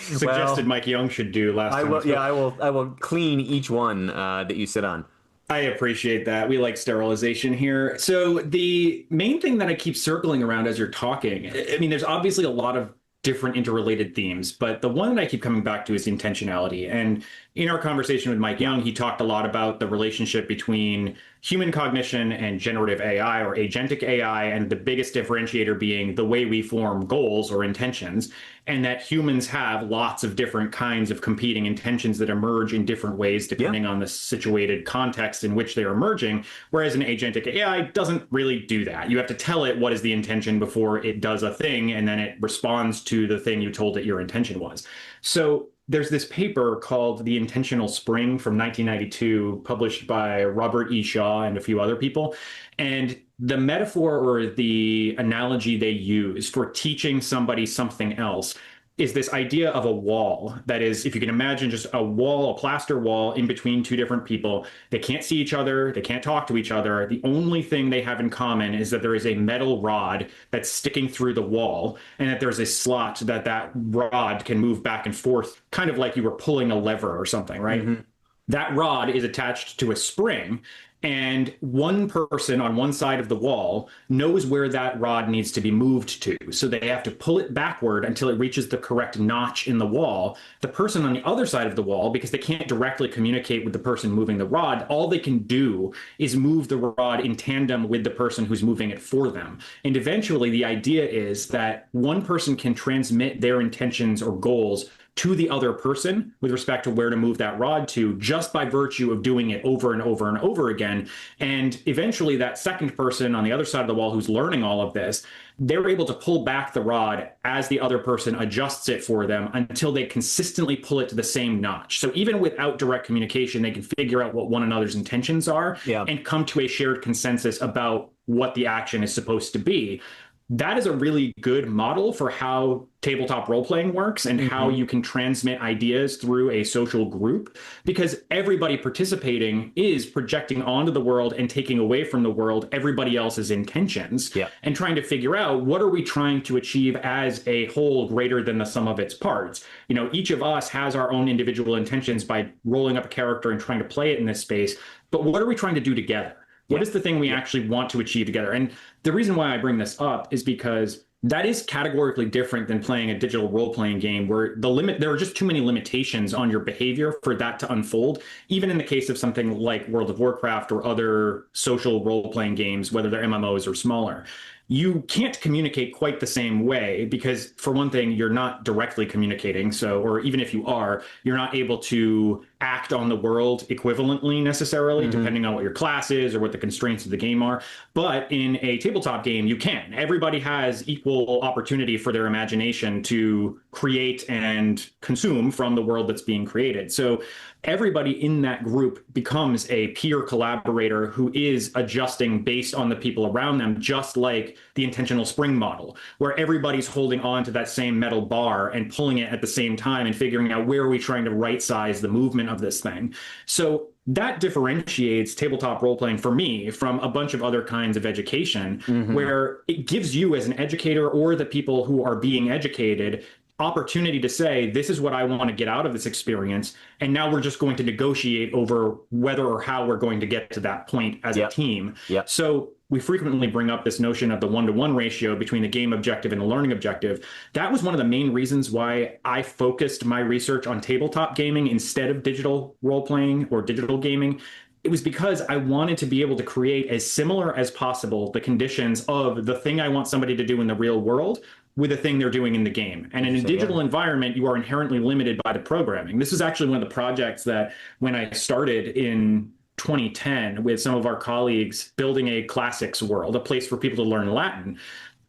Speaker 1: suggested Mike Young should do last time.
Speaker 2: I will clean each one that you sit on.
Speaker 1: I appreciate that. We like sterilization here. So the main thing that I keep circling around as you're talking, I mean, there's obviously a lot of different interrelated themes, but the one that I keep coming back to is intentionality. And in our conversation with Mike Young, he talked a lot about the relationship between human cognition and generative AI or agentic AI, and the biggest differentiator being the way we form goals or intentions, and that humans have lots of different kinds of competing intentions that emerge in different ways depending on the situated context in which they're emerging, whereas an agentic AI doesn't really do that. You have to tell it what is the intention before it does a thing, and then it responds to the thing you told it your intention was. So there's this paper called The Intentional Spring from 1992, published by Robert E. Shaw and a few other people. And the metaphor or the analogy they use for teaching somebody something else is this idea of a wall that is, if you can imagine, just a wall, a plaster wall in between two different people. They can't see each other. They can't talk to each other. The only thing they have in common is that there is a metal rod that's sticking through the wall, and that there's a slot that rod can move back and forth, kind of like you were pulling a lever or something, right? Mm-hmm. That rod is attached to a spring, and one person on one side of the wall knows where that rod needs to be moved to. So they have to pull it backward until it reaches the correct notch in the wall. The person on the other side of the wall, because they can't directly communicate with the person moving the rod, all they can do is move the rod in tandem with the person who's moving it for them. And eventually the idea is that one person can transmit their intentions or goals to the other person with respect to where to move that rod to, just by virtue of doing it over and over and over again. And eventually that second person on the other side of the wall who's learning all of this, they're able to pull back the rod as the other person adjusts it for them until they consistently pull it to the same notch. So even without direct communication, they can figure out what one another's intentions are and come to a shared consensus about what the action is supposed to be. That is a really good model for how tabletop role-playing works and how you can transmit ideas through a social group, because everybody participating is projecting onto the world and taking away from the world everybody else's intentions and trying to figure out, what are we trying to achieve as a whole greater than the sum of its parts? You know, each of us has our own individual intentions by rolling up a character and trying to play it in this space, but what are we trying to do together? What is the thing we actually want to achieve together? And the reason why I bring this up is because that is categorically different than playing a digital role-playing game, where there are just too many limitations on your behavior for that to unfold. Even in the case of something like World of Warcraft or other social role-playing games, whether they're MMOs or smaller, you can't communicate quite the same way because, for one thing, you're not directly communicating. So, or even if you are, you're not able to act on the world equivalently necessarily, depending on what your class is or what the constraints of the game are. But in a tabletop game, you can. Everybody has equal opportunity for their imagination to create and consume from the world that's being created. So everybody in that group becomes a peer collaborator who is adjusting based on the people around them, just like the intentional spring model, where everybody's holding on to that same metal bar and pulling it at the same time and figuring out where are we trying to right size the movement of this thing. So that differentiates tabletop role-playing for me from a bunch of other kinds of education, where it gives you as an educator or the people who are being educated opportunity to say, this is what I want to get out of this experience. And now we're just going to negotiate over whether or how we're going to get to that point as a team. So we frequently bring up this notion of the one-to-one ratio between the game objective and the learning objective. That was one of the main reasons why I focused my research on tabletop gaming instead of digital role-playing or digital gaming. It was because I wanted to be able to create as similar as possible the conditions of the thing I want somebody to do in the real world with the thing they're doing in the game. And in a digital environment, you are inherently limited by the programming. This was actually one of the projects that, when I started in 2010 with some of our colleagues building a classics world, a place for people to learn Latin,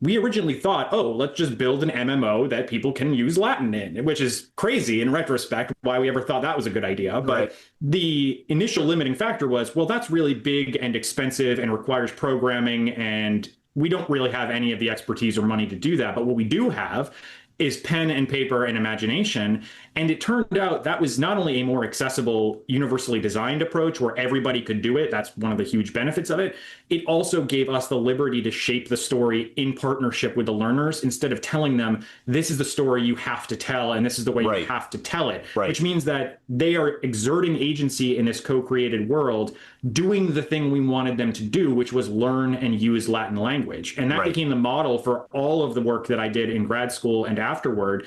Speaker 1: we originally thought, oh, let's just build an MMO that people can use Latin in, which is crazy in retrospect, why we ever thought that was a good idea. But the initial limiting factor was, well, that's really big and expensive and requires programming, and we don't really have any of the expertise or money to do that. But what we do have is pen and paper and imagination. And it turned out that was not only a more accessible, universally designed approach where everybody could do it. That's one of the huge benefits of it. It also gave us the liberty to shape the story in partnership with the learners, instead of telling them, this is the story you have to tell and this is the way you have to tell it, which means that they are exerting agency in this co-created world, doing the thing we wanted them to do, which was learn and use Latin language. And that became the model for all of the work that I did in grad school and afterward.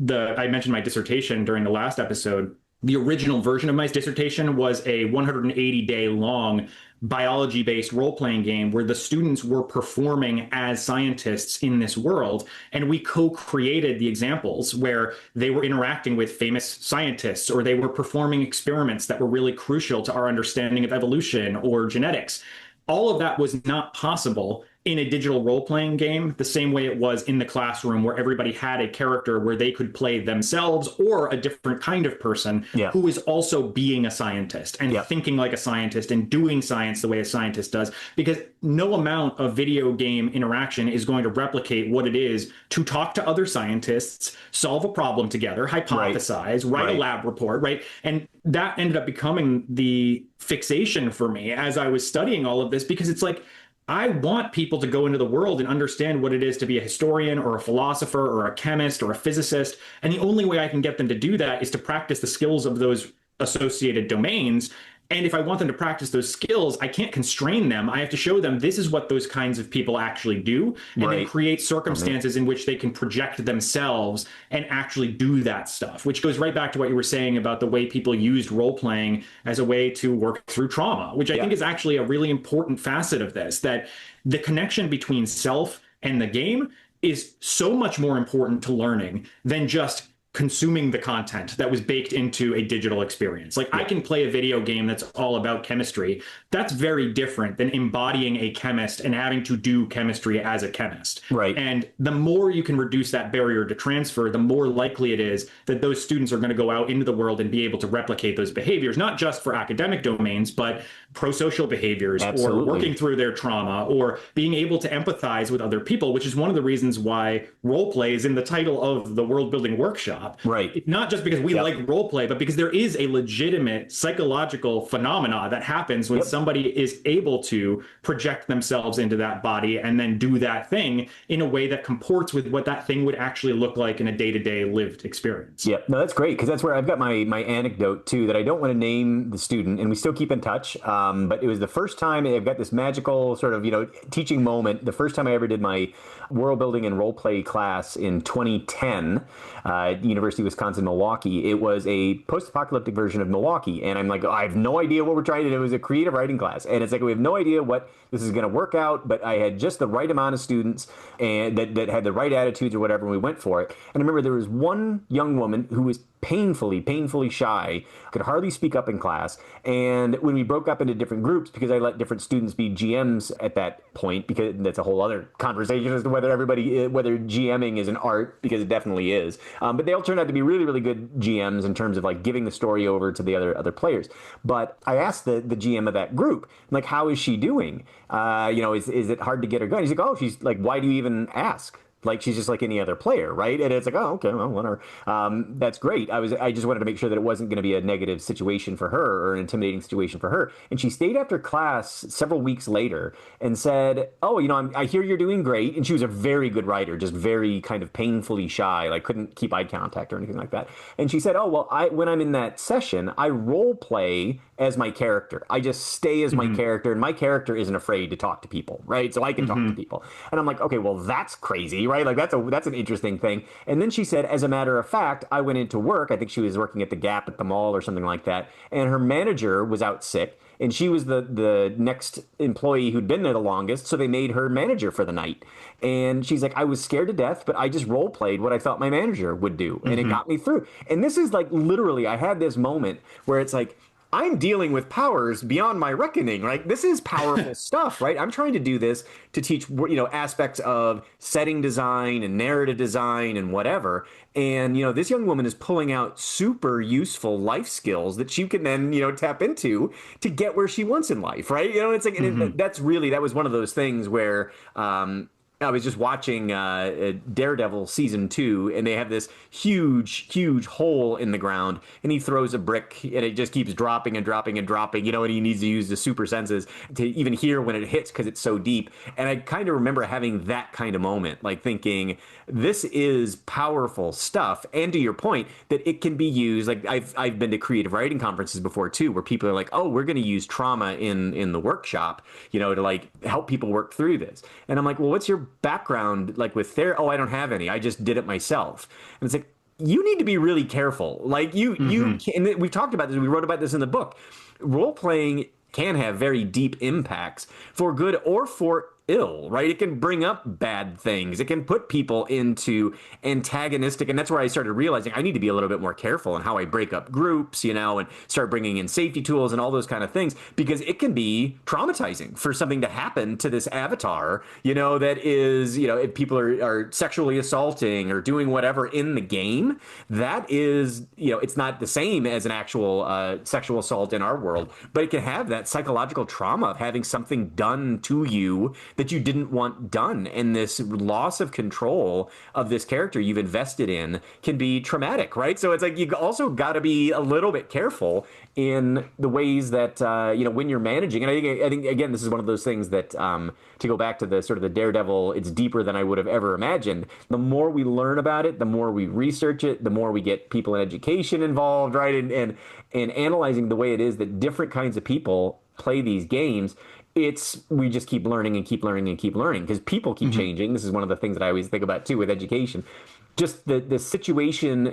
Speaker 1: I mentioned my dissertation during the last episode. The original version of my dissertation was a 180-day long biology-based role-playing game where the students were performing as scientists in this world, and we co-created the examples where they were interacting with famous scientists, or they were performing experiments that were really crucial to our understanding of evolution or genetics. All of that was not possible in a digital role-playing game the same way it was in the classroom, where everybody had a character where they could play themselves or a different kind of person who is also being a scientist and thinking like a scientist and doing science the way a scientist does. Because no amount of video game interaction is going to replicate what it is to talk to other scientists, solve a problem together, hypothesize, write a lab report, right? And that ended up becoming the fixation for me as I was studying all of this, because it's like, I want people to go into the world and understand what it is to be a historian or a philosopher or a chemist or a physicist. And the only way I can get them to do that is to practice the skills of those associated domains. And if I want them to practice those skills, I can't constrain them. I have to show them this is what those kinds of people actually do, and then create circumstances in which they can project themselves and actually do that stuff, which goes right back to what you were saying about the way people used role-playing as a way to work through trauma, which I think is actually a really important facet of this, that the connection between self and the game is so much more important to learning than just consuming the content that was baked into a digital experience. Like I can play a video game that's all about chemistry. That's very different than embodying a chemist and having to do chemistry as a chemist. Right. And the more you can reduce that barrier to transfer, the more likely it is that those students are going to go out into the world and be able to replicate those behaviors, not just for academic domains, but pro-social behaviors or working through their trauma or being able to empathize with other people, which is one of the reasons why role play is in the title of the world building workshop. Right. It's not just because we like role play, but because there is a legitimate psychological phenomena that happens when somebody is able to project themselves into that body and then do that thing in a way that comports with what that thing would actually look like in a day-to-day lived experience. Yeah, no, that's great, because that's where I've got my anecdote too, that I don't want to name the student, and we still keep in touch. But it was the first time I've got this magical sort of, teaching moment. The first time I ever did my world building and role play class in 2010 at University of Wisconsin-Milwaukee. It was a post-apocalyptic version of Milwaukee. And I'm like, I have no idea what we're trying to do. It was a creative writing class. And it's like, we have no idea what this is going to work out, but I had just the right amount of students and that had the right attitudes or whatever, and we went for it. And I remember there was one young woman who was painfully shy, could hardly speak up in class. And when we broke up into different groups, because I let different students be GMs at that point, because that's a whole other conversation as to whether GMing is an art, because it definitely is. But they all turned out to be really good GMs in terms of like giving the story over to the other players. But I asked the GM of that group, like, how is she doing? Is it hard to get her going? He's like, oh, she's like, why do you even ask? Like, she's just like any other player, right? And it's like, oh, okay, well, whatever. That's great. I just wanted to make sure that it wasn't going to be a negative situation for her or an intimidating situation for her. And she stayed after class several weeks later and said, oh, I hear you're doing great. And she was a very good writer, just very kind of painfully shy, like couldn't keep eye contact or anything like that. And she said, oh, well, when I'm in that session, I role play as my character. I just stay as my character, and my character isn't afraid to talk to people, right? So I can talk to people. And I'm like, okay, well, that's crazy, right? Like that's an interesting thing. And then she said, as a matter of fact, I went into work. I think she was working at the Gap at the mall or something like that. And her manager was out sick, and she was the next employee who'd been there the longest. So they made her manager for the night. And she's like, I was scared to death, but I just role played what I felt my manager would do. And it got me through. And this is like, literally, I had this moment where it's like, I'm dealing with powers beyond my reckoning, right? This is powerful stuff, right? I'm trying to do this to teach, aspects of setting design and narrative design and whatever. And, this young woman is pulling out super useful life skills that she can then, tap into to get where she wants in life, right? It's like, and that was one of those things where, I was just watching Daredevil season 2, and they have this huge hole in the ground, and he throws a brick, and it just keeps dropping and dropping and dropping, and he needs to use the super senses to even hear when it hits because it's so deep. And I kind of remember having that kind of moment, like thinking, this is powerful stuff. And to your point, that it can be used, like I've been to creative writing conferences before too, where people are like, oh, we're going to use trauma in the workshop, to like help people work through this. And I'm like, well, what's your background like with therapy? Oh, I don't have any. I just did it myself. And it's like, you need to be really careful. Like you can, and we've talked about this. We wrote about this in the book. Role playing can have very deep impacts for good or for
Speaker 2: ill, right? It can bring up bad things. It can put people into antagonistic, and that's where I started realizing I need to be a little bit more careful in how I break up groups, and start bringing in safety tools and all those kind of things, because it can be traumatizing for something to happen to this avatar, that is, if people are sexually assaulting or doing whatever in the game, that is, it's not the same as an actual sexual assault in our world, but it can have that psychological trauma of having something done to you that you didn't want done. And this loss of control of this character you've invested in can be traumatic, right? So it's like you also got to be a little bit careful in the ways that, when you're managing. And I think, again, this is one of those things that, to go back to the sort of the Daredevil, it's deeper than I would have ever imagined. The more we learn about it, the more we research it, the more we get people in education involved, right? And analyzing the way it is that different kinds of people play these games, we just keep learning and keep learning and keep learning, because people keep changing. This is one of the things that I always think about too with education. Just the situation,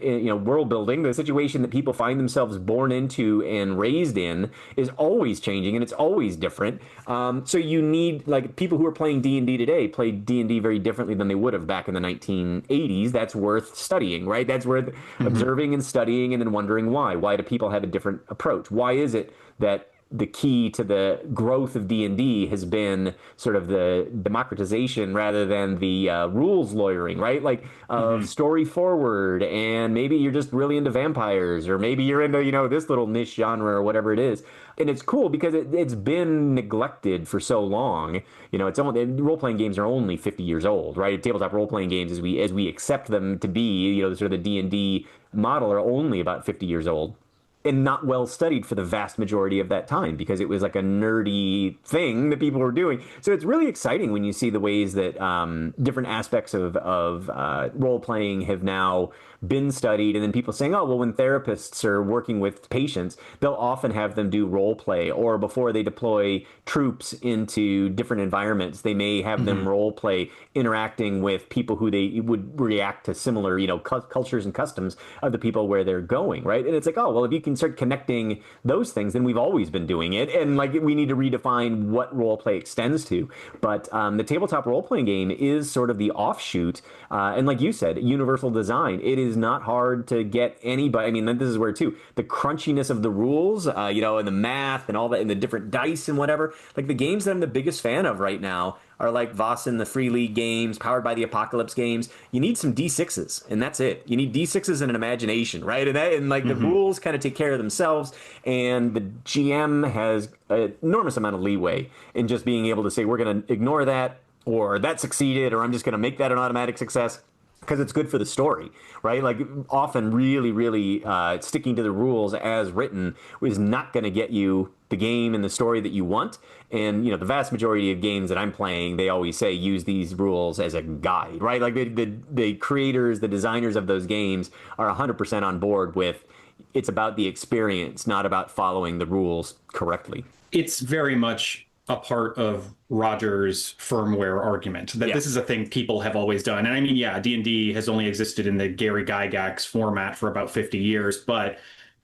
Speaker 2: world building, the situation that people find themselves born into and raised in is always changing, and it's always different. So you need, like, people who are playing D&D today play D&D very differently than they would have back in the 1980s. That's worth studying, right? That's worth observing and studying, and then wondering why. Why do people have a different approach? Why is it that the key to the growth of D&D has been sort of the democratization rather than the rules lawyering, right? Like story forward, and maybe you're just really into vampires, or maybe you're into, this little niche genre or whatever it is. And it's cool because it's been neglected for so long. It's only, role-playing games are only 50 years old, right? Tabletop role-playing games, as we accept them to be, sort of the D&D model, are only about 50 years old, and not well studied for the vast majority of that time, because it was like a nerdy thing that people were doing. So it's really exciting when you see the ways that different aspects of role-playing have now been studied, and then people saying, oh, well, when therapists are working with patients, they'll often have them do role play, or before they deploy troops into different environments, they may have them role play interacting with people who they would react to similar, cultures and customs of the people where they're going, right? And it's like, oh, well, if you can start connecting those things, then we've always been doing it, and like we need to redefine what role play extends to. But the tabletop role-playing game is sort of the offshoot, and like you said, universal design. It is not hard to get anybody. I mean, this is where too the crunchiness of the rules, and the math and all that, and the different dice and whatever. Like the games that I'm the biggest fan of right now are like Vossen, the Free League games, Powered by the Apocalypse games. You need some D6s, and that's it. You need D6s and an imagination, right? And the rules kind of take care of themselves, and the GM has an enormous amount of leeway in just being able to say, we're going to ignore that, or that succeeded, or I'm just going to make that an automatic success, because it's good for the story, right? Like often really, really sticking to the rules as written is not going to get you the game and the story that you want. And, the vast majority of games that I'm playing, they always say use these rules as a guide, right? Like the creators, the designers of those games are 100% on board with it's about the experience, not about following the rules correctly.
Speaker 1: It's very much a part of Roger's firmware argument that this is a thing people have always done. And I mean, D&D has only existed in the Gary Gygax format for about 50 years, but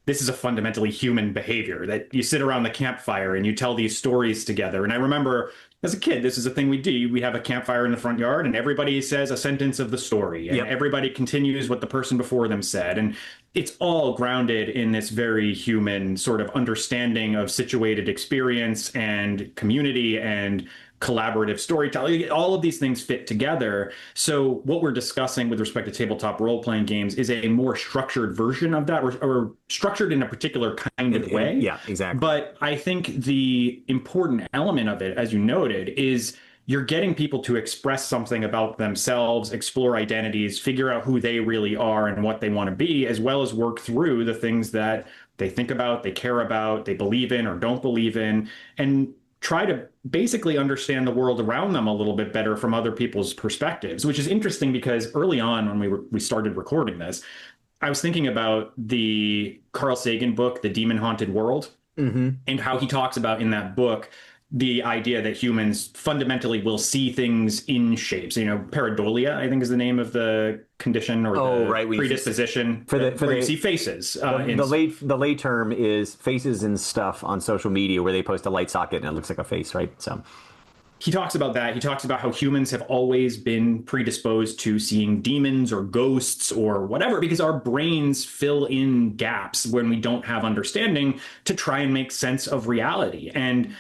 Speaker 1: this is a fundamentally human behavior that you sit around the campfire and you tell these stories together. And I remember as a kid, this is a thing we do. We have a campfire in the front yard, and everybody says a sentence of the story, and everybody continues what the person before them said. And it's all grounded in this very human sort of understanding of situated experience and community and collaborative storytelling. All of these things fit together. So what we're discussing with respect to tabletop role-playing games is a more structured version of that, or structured in a particular kind of way.
Speaker 2: Yeah, exactly.
Speaker 1: But I think the important element of it, as you noted, is you're getting people to express something about themselves, explore identities, figure out who they really are and what they want to be, as well as work through the things that they think about, they care about, they believe in or don't believe in, and try to basically understand the world around them a little bit better from other people's perspectives, which is interesting because early on when we started recording this, I was thinking about the Carl Sagan book, The Demon Haunted World, and how he talks about in that book the idea that humans fundamentally will see things in shapes. Pareidolia, I think, is the name of the condition or predisposition where you see faces.
Speaker 2: The lay term is faces and stuff on social media where they post a light socket and it looks like a face, right? So
Speaker 1: he talks about that. He talks about how humans have always been predisposed to seeing demons or ghosts or whatever, because our brains fill in gaps when we don't have understanding to try and make sense of reality. And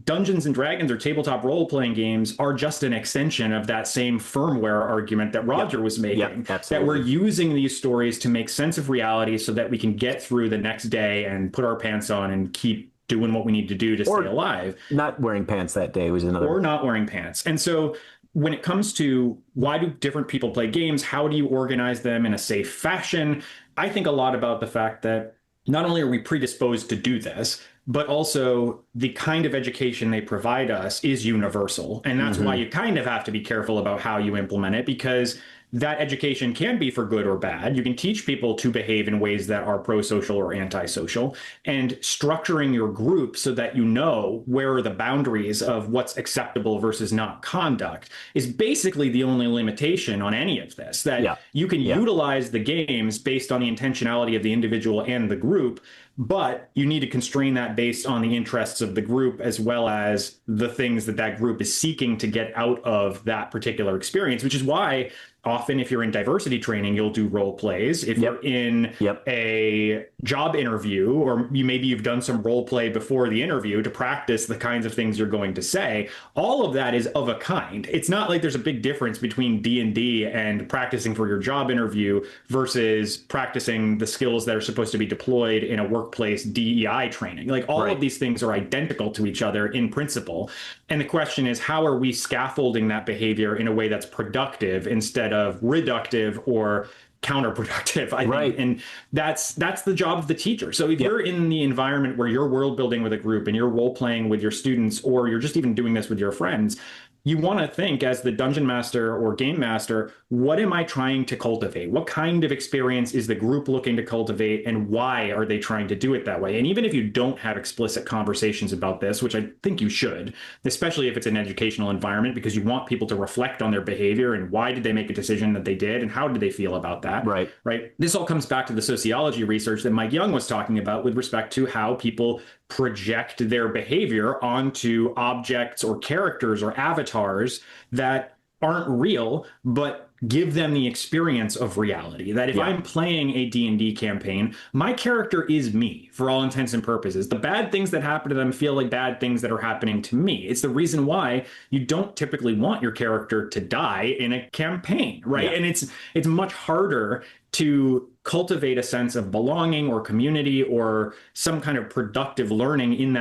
Speaker 1: Dungeons and Dragons or tabletop role-playing games are just an extension of that same firmware argument that Roger was making, that we're using these stories to make sense of reality so that we can get through the next day and put our pants on and keep doing what we need to do to stay alive.
Speaker 2: Not wearing pants that day was another.
Speaker 1: Or not wearing pants. And so when it comes to why do different people play games, how do you organize them in a safe fashion? I think a lot about the fact that not only are we predisposed to do this, but also the kind of education they provide us is universal. And that's why you kind of have to be careful about how you implement it, because that education can be for good or bad. You can teach people to behave in ways that are pro-social or anti-social, and structuring your group so that you know where are the boundaries of what's acceptable versus not conduct is basically the only limitation on any of this, that you can utilize the games based on the intentionality of the individual and the group, but you need to constrain that based on the interests of the group as well as the things that that group is seeking to get out of that particular experience, which is why often if you're in diversity training, you'll do role plays. If you're in a job interview, or maybe you've done some role play before the interview to practice the kinds of things you're going to say, all of that is of a kind. It's not like there's a big difference between D&D and practicing for your job interview versus practicing the skills that are supposed to be deployed in a workplace DEI training. Like all of these things are identical to each other in principle. And the question is, how are we scaffolding that behavior in a way that's productive instead of reductive or counterproductive, I think. And that's the job of the teacher. So if you're in the environment where you're world building with a group and you're role playing with your students, or you're just even doing this with your friends, you want to think as the dungeon master or game master, what am I trying to cultivate? What kind of experience is the group looking to cultivate, and why are they trying to do it that way? And even if you don't have explicit conversations about this, which I think you should, especially if it's an educational environment, because you want people to reflect on their behavior and why did they make a decision that they did and how did they feel about that? Right. This all comes back to the sociology research that Mike Young was talking about with respect to how people project their behavior onto objects or characters or avatars that aren't real, but give them the experience of reality. That if I'm playing a D&D campaign, my character is me for all intents and purposes. The bad things that happen to them feel like bad things that are happening to me. It's the reason why you don't typically want your character to die in a campaign, right? And it's much harder to cultivate a sense of belonging or community or some kind of productive learning in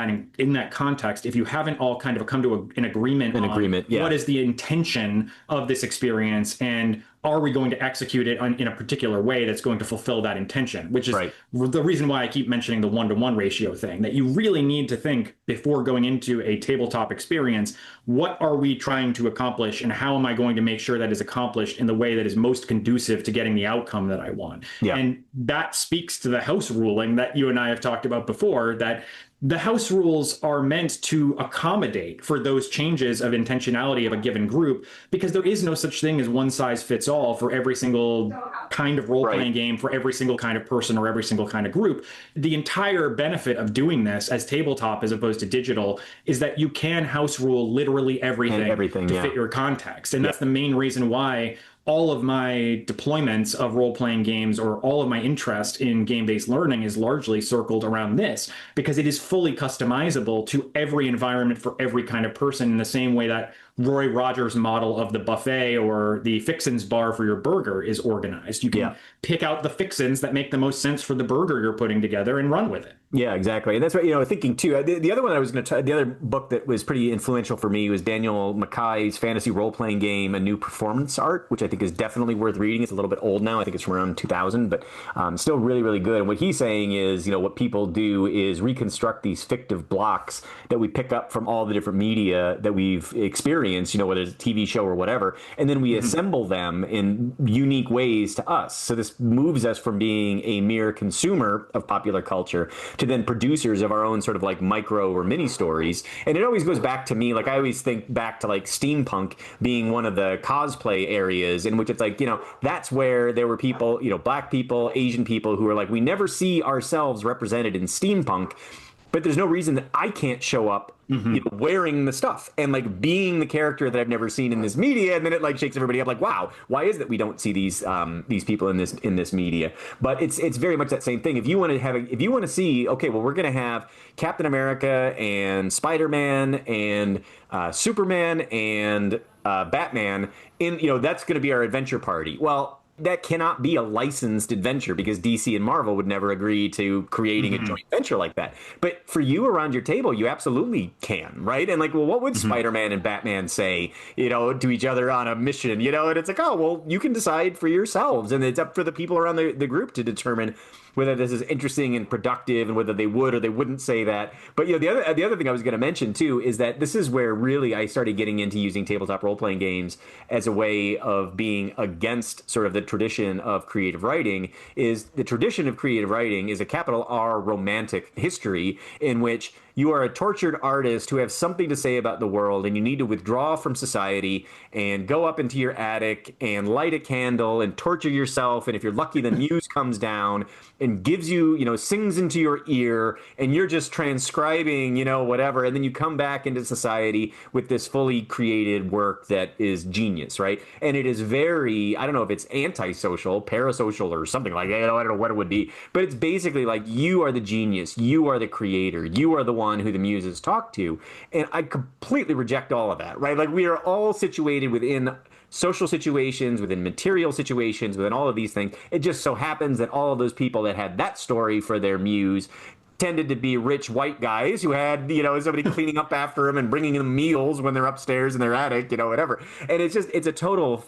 Speaker 1: that context if you haven't all kind of come to an agreement on what is the intention of this experience, and are we going to execute it in a particular way that's going to fulfill that intention, which is the reason why I keep mentioning the 1-to-1 ratio thing, that you really need to think before going into a tabletop experience, what are we trying to accomplish and how am I going to make sure that is accomplished in the way that is most conducive to getting the outcome that I want? And that speaks to the house ruling that you and I have talked about before, that the house rules are meant to accommodate for those changes of intentionality of a given group, because there is no such thing as one size fits all for every single kind of role-playing game, for every single kind of person or every single kind of group. The entire benefit of doing this as tabletop as opposed to digital is that you can house rule literally everything to fit your context. And that's the main reason why all of my deployments of role-playing games or all of my interest in game-based learning is largely circled around this, because it is fully customizable to every environment for every kind of person, in the same way that Roy Rogers' model of the buffet or the fixins bar for your burger is organized. You can pick out the fixins that make the most sense for the burger you're putting together and run with it.
Speaker 2: Yeah, exactly. And that's what, thinking too. The other one I was going to the other book that was pretty influential for me was Daniel Mackay's fantasy role-playing game, A New Performance Art, which I think is definitely worth reading. It's a little bit old now. I think it's from around 2000, but still really, really good. And what he's saying is, what people do is reconstruct these fictive blocks that we pick up from all the different media that we've experienced, whether it's a TV show or whatever, and then we assemble them in unique ways to us. So this moves us from being a mere consumer of popular culture to then producers of our own sort of like micro or mini stories. And it always goes back to me, like I always think back to like steampunk being one of the cosplay areas in which it's like, that's where there were people, Black people, Asian people who are like, we never see ourselves represented in steampunk. but there's no reason that I can't show up wearing the stuff and like being the character that I've never seen in this media, and then it like shakes everybody up like, wow, why is it that we don't see these people in this media? But it's very much that same thing. If you want to see, okay, well, we're going to have Captain America and Spider-Man and Superman and Batman in, that's going to be our adventure party. Well, that cannot be a licensed adventure because DC and Marvel would never agree to creating a joint venture like that. But for you around your table, you absolutely can, right? And like, well, what would Spider-Man and Batman say, to each other on a mission, and it's like, oh, well, you can decide for yourselves. And it's up for the people around the group to determine whether this is interesting and productive and whether they would or they wouldn't say that. But the other thing I was going to mention too is that this is where really I started getting into using tabletop role-playing games as a way of being against sort of the tradition of creative writing. Is the tradition of creative writing is a capital R romantic history in which you are a tortured artist who have something to say about the world, and you need to withdraw from society and go up into your attic and light a candle and torture yourself. And if you're lucky, the muse comes down and gives you, sings into your ear, and you're just transcribing, whatever. And then you come back into society with this fully created work that is genius, right? And it is very, I don't know if it's antisocial, parasocial, or something like that. I don't know what it would be, but it's basically like you are the genius, you are the creator, you are the one who the muses talk to. And I completely reject all of that, right? Like we are all situated within social situations, within material situations, within all of these things. It just so happens that all of those people that had that story for their muse tended to be rich white guys who had, somebody cleaning up after them and bringing them meals when they're upstairs in their attic, whatever. And it's a total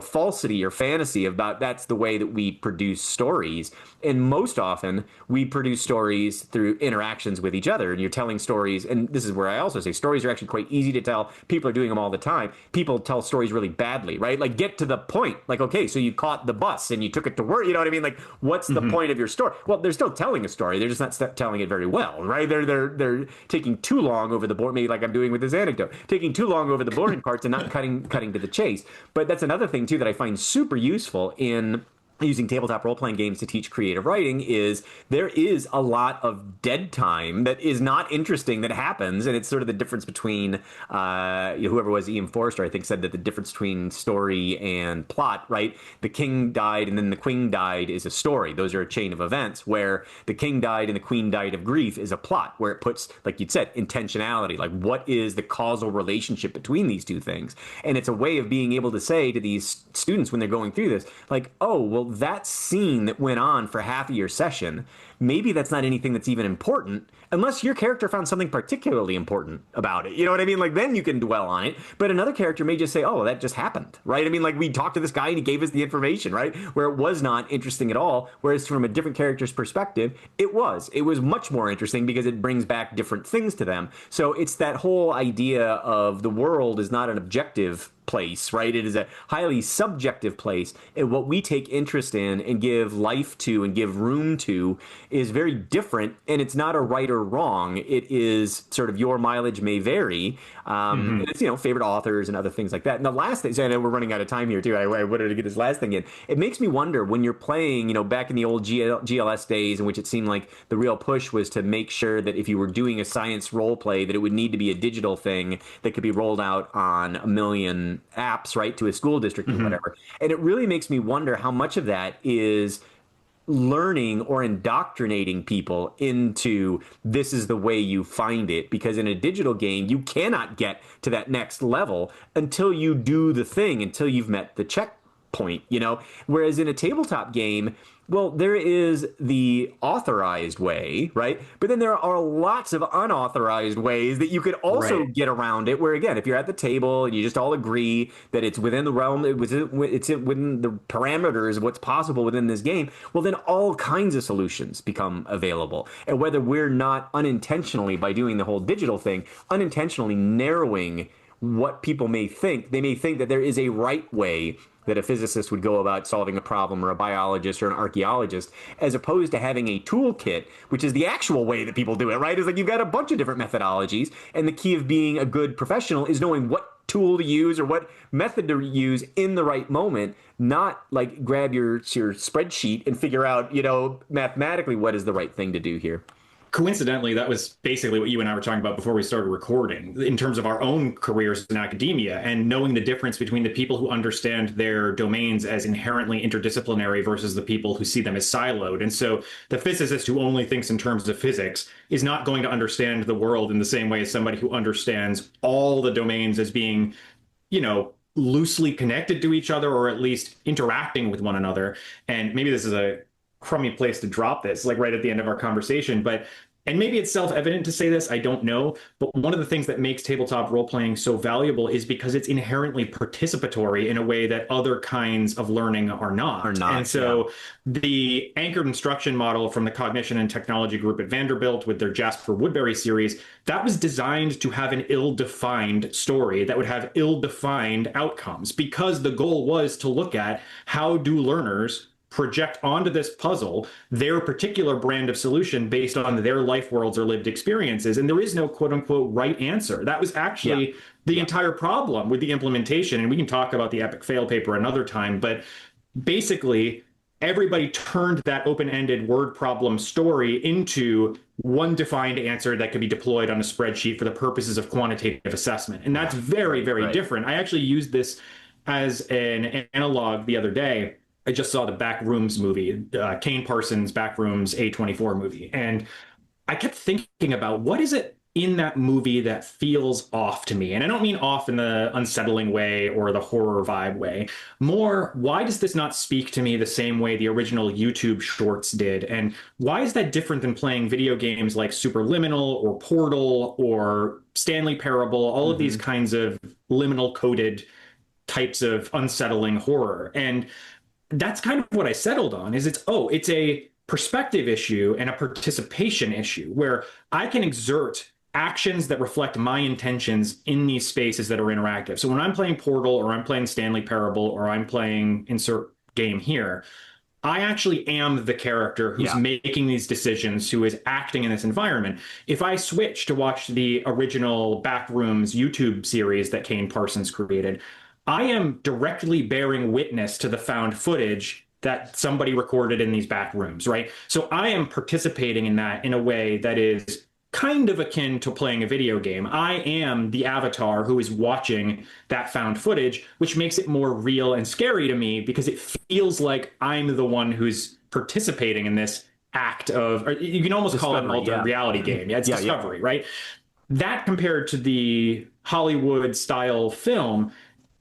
Speaker 2: falsity or fantasy about that's the way that we produce stories. And most often we produce stories through interactions with each other, and you're telling stories. And this is where I also say stories are actually quite easy to tell. People are doing them all the time. People tell stories really badly, right? Like get to the point. Like, okay, so you caught the bus and you took it to work. You know what I mean? Like, what's the point of your story? Well, they're still telling a story. They're just not telling it very well, right? They're taking too long over the board, maybe like I'm doing with this anecdote, taking too long over the boring parts and not cutting to the chase. But that's another thing too that I find super useful in using tabletop role-playing games to teach creative writing is there is a lot of dead time that is not interesting that happens, and it's sort of the difference between whoever was Ian Forster, I think, said that the difference between story and plot, right? The king died and then the queen died is a story. Those are a chain of events. Where the king died and the queen died of grief is a plot, where it puts, like you'd said, intentionality. Like what is the causal relationship between these two things? And it's a way of being able to say to these students when they're going through this, like, oh, well, that scene that went on for half of your session, maybe that's not anything that's even important unless your character found something particularly important about it. You know what I mean? Like then you can dwell on it. But another character may just say, oh, that just happened, right? I mean, like we talked to this guy and he gave us the information, right? Where it was not interesting at all. Whereas from a different character's perspective, it was much more interesting because it brings back different things to them. So it's that whole idea of the world is not an objective place, right? It is a highly subjective place, and what we take interest in and give life to and give room to is very different, and it's not a right or wrong. It is sort of your mileage may vary. And it's, favorite authors and other things like that. And the last thing, so I know we're running out of time here too. I wanted to get this last thing in. It makes me wonder when you're playing, back in the old GLS days in which it seemed like the real push was to make sure that if you were doing a science role play, that it would need to be a digital thing that could be rolled out on a million apps, right, to a school district or whatever. And it really makes me wonder how much of that is learning or indoctrinating people into this is the way you find it, because in a digital game you cannot get to that next level until you do the thing, until you've met the checkpoint, whereas in a tabletop game, well, there is the authorized way, right? But then there are lots of unauthorized ways that you could also get around it, where, again, if you're at the table and you just all agree that it's within the realm, it's within the parameters of what's possible within this game, well, then all kinds of solutions become available. And whether we're not unintentionally, by doing the whole digital thing, unintentionally narrowing what people may think, they may think that there is a right way that a physicist would go about solving a problem, or a biologist or an archaeologist, as opposed to having a toolkit, which is the actual way that people do it, right? It's like you've got a bunch of different methodologies, and the key of being a good professional is knowing what tool to use or what method to use in the right moment, not like grab your spreadsheet and figure out, mathematically what is the right thing to do here.
Speaker 1: Coincidentally, that was basically what you and I were talking about before we started recording, in terms of our own careers in academia and knowing the difference between the people who understand their domains as inherently interdisciplinary versus the people who see them as siloed. And so the physicist who only thinks in terms of physics is not going to understand the world in the same way as somebody who understands all the domains as being, loosely connected to each other, or at least interacting with one another. And maybe this is a crummy place to drop this, like right at the end of our conversation, and maybe it's self-evident to say this, I don't know, but one of the things that makes tabletop role-playing so valuable is because it's inherently participatory in a way that other kinds of learning are not. And so the anchored instruction model from the Cognition and Technology Group at Vanderbilt with their Jasper Woodbury series, that was designed to have an ill-defined story that would have ill-defined outcomes, because the goal was to look at how do learners project onto this puzzle their particular brand of solution based on their life worlds or lived experiences. And there is no quote unquote right answer. That was actually the entire problem with the implementation. And we can talk about the epic fail paper another time, but basically everybody turned that open-ended word problem story into one defined answer that could be deployed on a spreadsheet for the purposes of quantitative assessment. And that's very, very different. I actually used this as an analog the other day. I just saw the Backrooms movie, Kane Parsons' Backrooms A24 movie. And I kept thinking about what is it in that movie that feels off to me? And I don't mean off in the unsettling way or the horror vibe way. More, why does this not speak to me the same way the original YouTube shorts did? And why is that different than playing video games like Superliminal or Portal or Stanley Parable, all of these kinds of liminal coded types of unsettling horror? And that's kind of what I settled on, is it's a perspective issue and a participation issue where I can exert actions that reflect my intentions in these spaces that are interactive. So when I'm playing Portal or I'm playing Stanley Parable or I'm playing insert game here, I actually am the character who's making these decisions, who is acting in this environment. If I switch to watch the original Backrooms YouTube series that Kane Parsons created, I am directly bearing witness to the found footage that somebody recorded in these back rooms, right? So I am participating in that in a way that is kind of akin to playing a video game. I am the avatar who is watching that found footage, which makes it more real and scary to me because it feels like I'm the one who's participating in this act of, or you can almost call it an alternate reality game. It's discovery, right? That compared to the Hollywood style film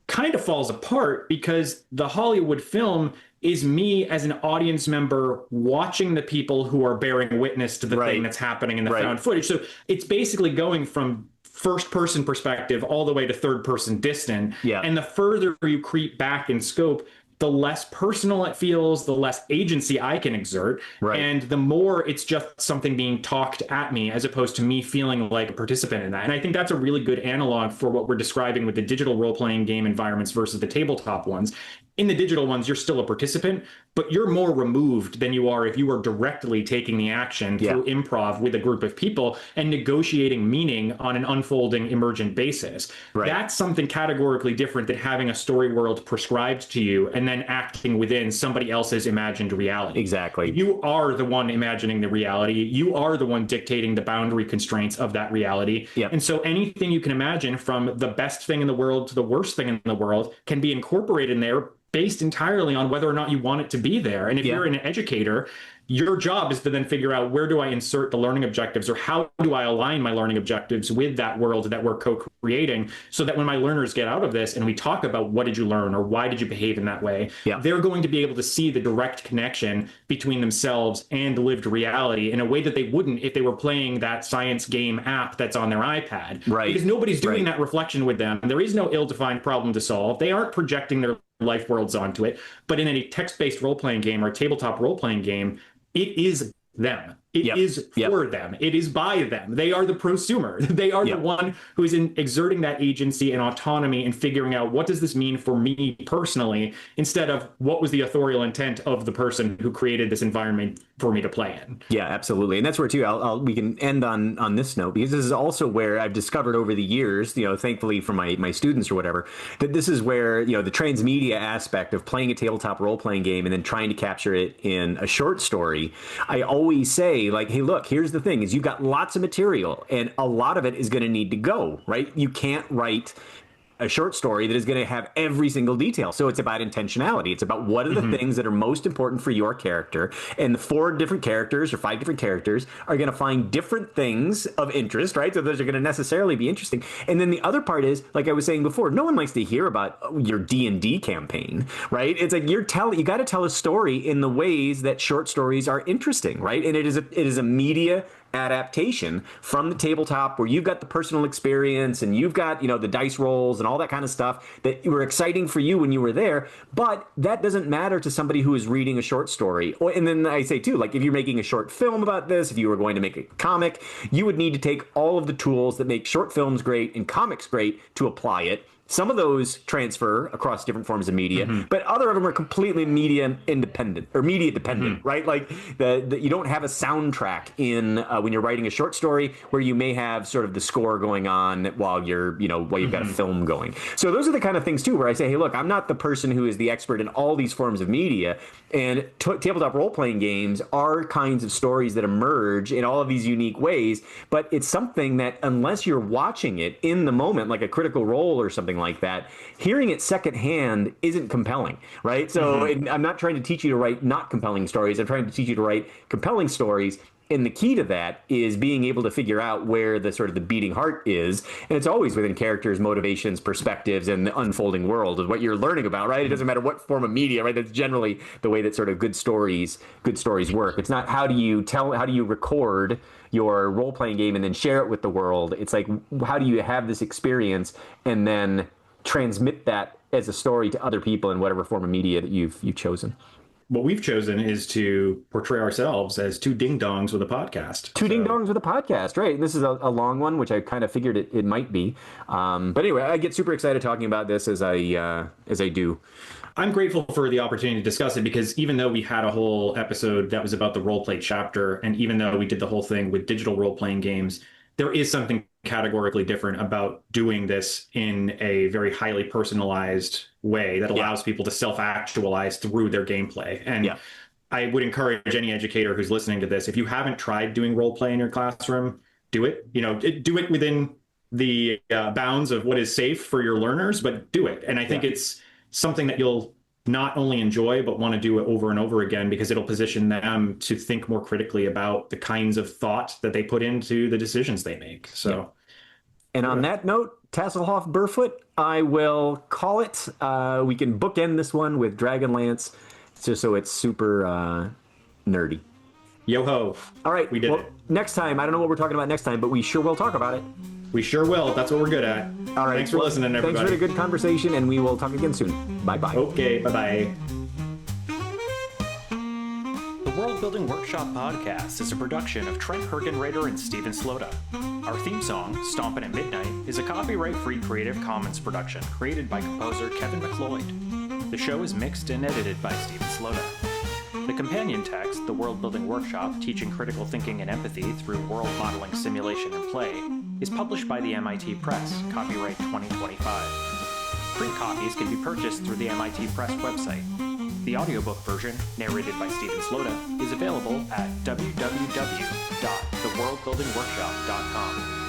Speaker 1: kind of falls apart because the Hollywood film is me as an audience member watching the people who are bearing witness to the thing that's happening in the found footage. So it's basically going from first person perspective all the way to third person distant. And the further you creep back in scope, the less personal it feels, the less agency I can exert, and the more it's just something being talked at me as opposed to me feeling like a participant in that. And I think that's a really good analog for what we're describing with the digital role-playing game environments versus the tabletop ones. In the digital ones, you're still a participant, but you're more removed than you are if you are directly taking the action through improv with a group of people and negotiating meaning on an unfolding emergent basis. That's something categorically different than having a story world prescribed to you and then acting within somebody else's imagined reality.
Speaker 2: Exactly.
Speaker 1: You are the one imagining the reality. You are the one dictating the boundary constraints of that reality. And so anything you can imagine, from the best thing in the world to the worst thing in the world, can be incorporated in there based entirely on whether or not you want it to be there. And if you're an educator, your job is to then figure out, where do I insert the learning objectives, or how do I align my learning objectives with that world that we're co-creating, so that when my learners get out of this and we talk about what did you learn or why did you behave in that way, they're going to be able to see the direct connection between themselves and lived reality in a way that they wouldn't if they were playing that science game app that's on their iPad. Because nobody's doing that reflection with them. There is no ill-defined problem to solve. They aren't projecting their life worlds onto it. But in a text-based role-playing game or a tabletop role-playing game, it is them. It is for them. It is by them. They are the prosumer. They are the one who is exerting that agency and autonomy and figuring out, what does this mean for me personally, instead of what was the authorial intent of the person who created this environment for me to play in.
Speaker 2: Yeah, absolutely. And that's where, too, we can end on this note, because this is also where I've discovered over the years, thankfully for my students or whatever, that this is where, the transmedia aspect of playing a tabletop role-playing game and then trying to capture it in a short story, I always say, say, like, hey, look, here's the thing, is you've got lots of material, and a lot of it is going to need to go, right? You can't write a short story that is going to have every single detail. So it's about intentionality. It's about what are the things that are most important for your character. And the 4 different characters or 5 different characters are going to find different things of interest, right? So those are going to necessarily be interesting. And then the other part is, like I was saying before, no one likes to hear about your D&D campaign, right? It's like you got to tell a story in the ways that short stories are interesting, right? And it is a media adaptation from the tabletop where you've got the personal experience and you've got, you know, the dice rolls and all that kind of stuff that were exciting for you when you were there, but that doesn't matter to somebody who is reading a short story. And then I say too, like if you're making a short film about this, if you were going to make a comic, you would need to take all of the tools that make short films great and comics great to apply it. Some of those transfer across different forms of media, but other of them are completely media independent or media dependent, right? Like you don't have a soundtrack in when you're writing a short story where you may have sort of the score going on while you've got a film going. So those are the kind of things too, where I say, hey, look, I'm not the person who is the expert in all these forms of media, and tabletop role-playing games are kinds of stories that emerge in all of these unique ways, but it's something that unless you're watching it in the moment, like a Critical Role or something like that, hearing it secondhand isn't compelling, right? So I'm not trying to teach you to write not compelling stories. I'm trying to teach you to write compelling stories. And the key to that is being able to figure out where the sort of the beating heart is. And it's always within characters, motivations, perspectives, and the unfolding world is what you're learning about, right? It doesn't matter what form of media, right? That's generally the way that sort of good stories work. It's not how do you record your role-playing game and then share it with the world. It's like, how do you have this experience and then transmit that as a story to other people in whatever form of media that you've chosen.
Speaker 1: What we've chosen is to portray ourselves as 2 ding-dongs with a podcast.
Speaker 2: Two ding-dongs with a podcast, right? This is a long one, which I kind of figured it might be. But anyway, I get super excited talking about this as I do.
Speaker 1: I'm grateful for the opportunity to discuss it because even though we had a whole episode that was about the role-play chapter, and even though we did the whole thing with digital role-playing games, there is something categorically different about doing this in a very highly personalized way that allows people to self-actualize through their gameplay. And I would encourage any educator who's listening to this, if you haven't tried doing role play in your classroom, do it. Do it within the bounds of what is safe for your learners, but do it. And I think it's something that you'll not only enjoy, but want to do it over and over again because it'll position them to think more critically about the kinds of thought that they put into the decisions they make. So,
Speaker 2: and on that note, Tasselhoff Burfoot, I will call it. We can bookend this one with Dragonlance, just so it's super nerdy.
Speaker 1: Yo ho!
Speaker 2: All right,
Speaker 1: we did it.
Speaker 2: Next time, I don't know what we're talking about next time, but we sure will talk about it.
Speaker 1: We sure will. That's what we're good at.
Speaker 2: All right.
Speaker 1: Thanks for listening, everybody.
Speaker 2: Thanks for the good conversation, and we will talk again soon. Bye-bye.
Speaker 1: Okay, bye-bye.
Speaker 3: The Worldbuilding Workshop podcast is a production of Trent Hergenrader and Steven Slota. Our theme song, Stompin' at Midnight, is a copyright-free Creative Commons production created by composer Kevin MacLeod. The show is mixed and edited by Steven Slota. The companion text, The Worldbuilding Workshop, Teaching Critical Thinking and Empathy Through World Modeling, Simulation, and Play, is published by the MIT Press, copyright 2025. Print copies can be purchased through the MIT Press website. The audiobook version, narrated by Steven Slota, is available at www.theworldbuildingworkshop.com.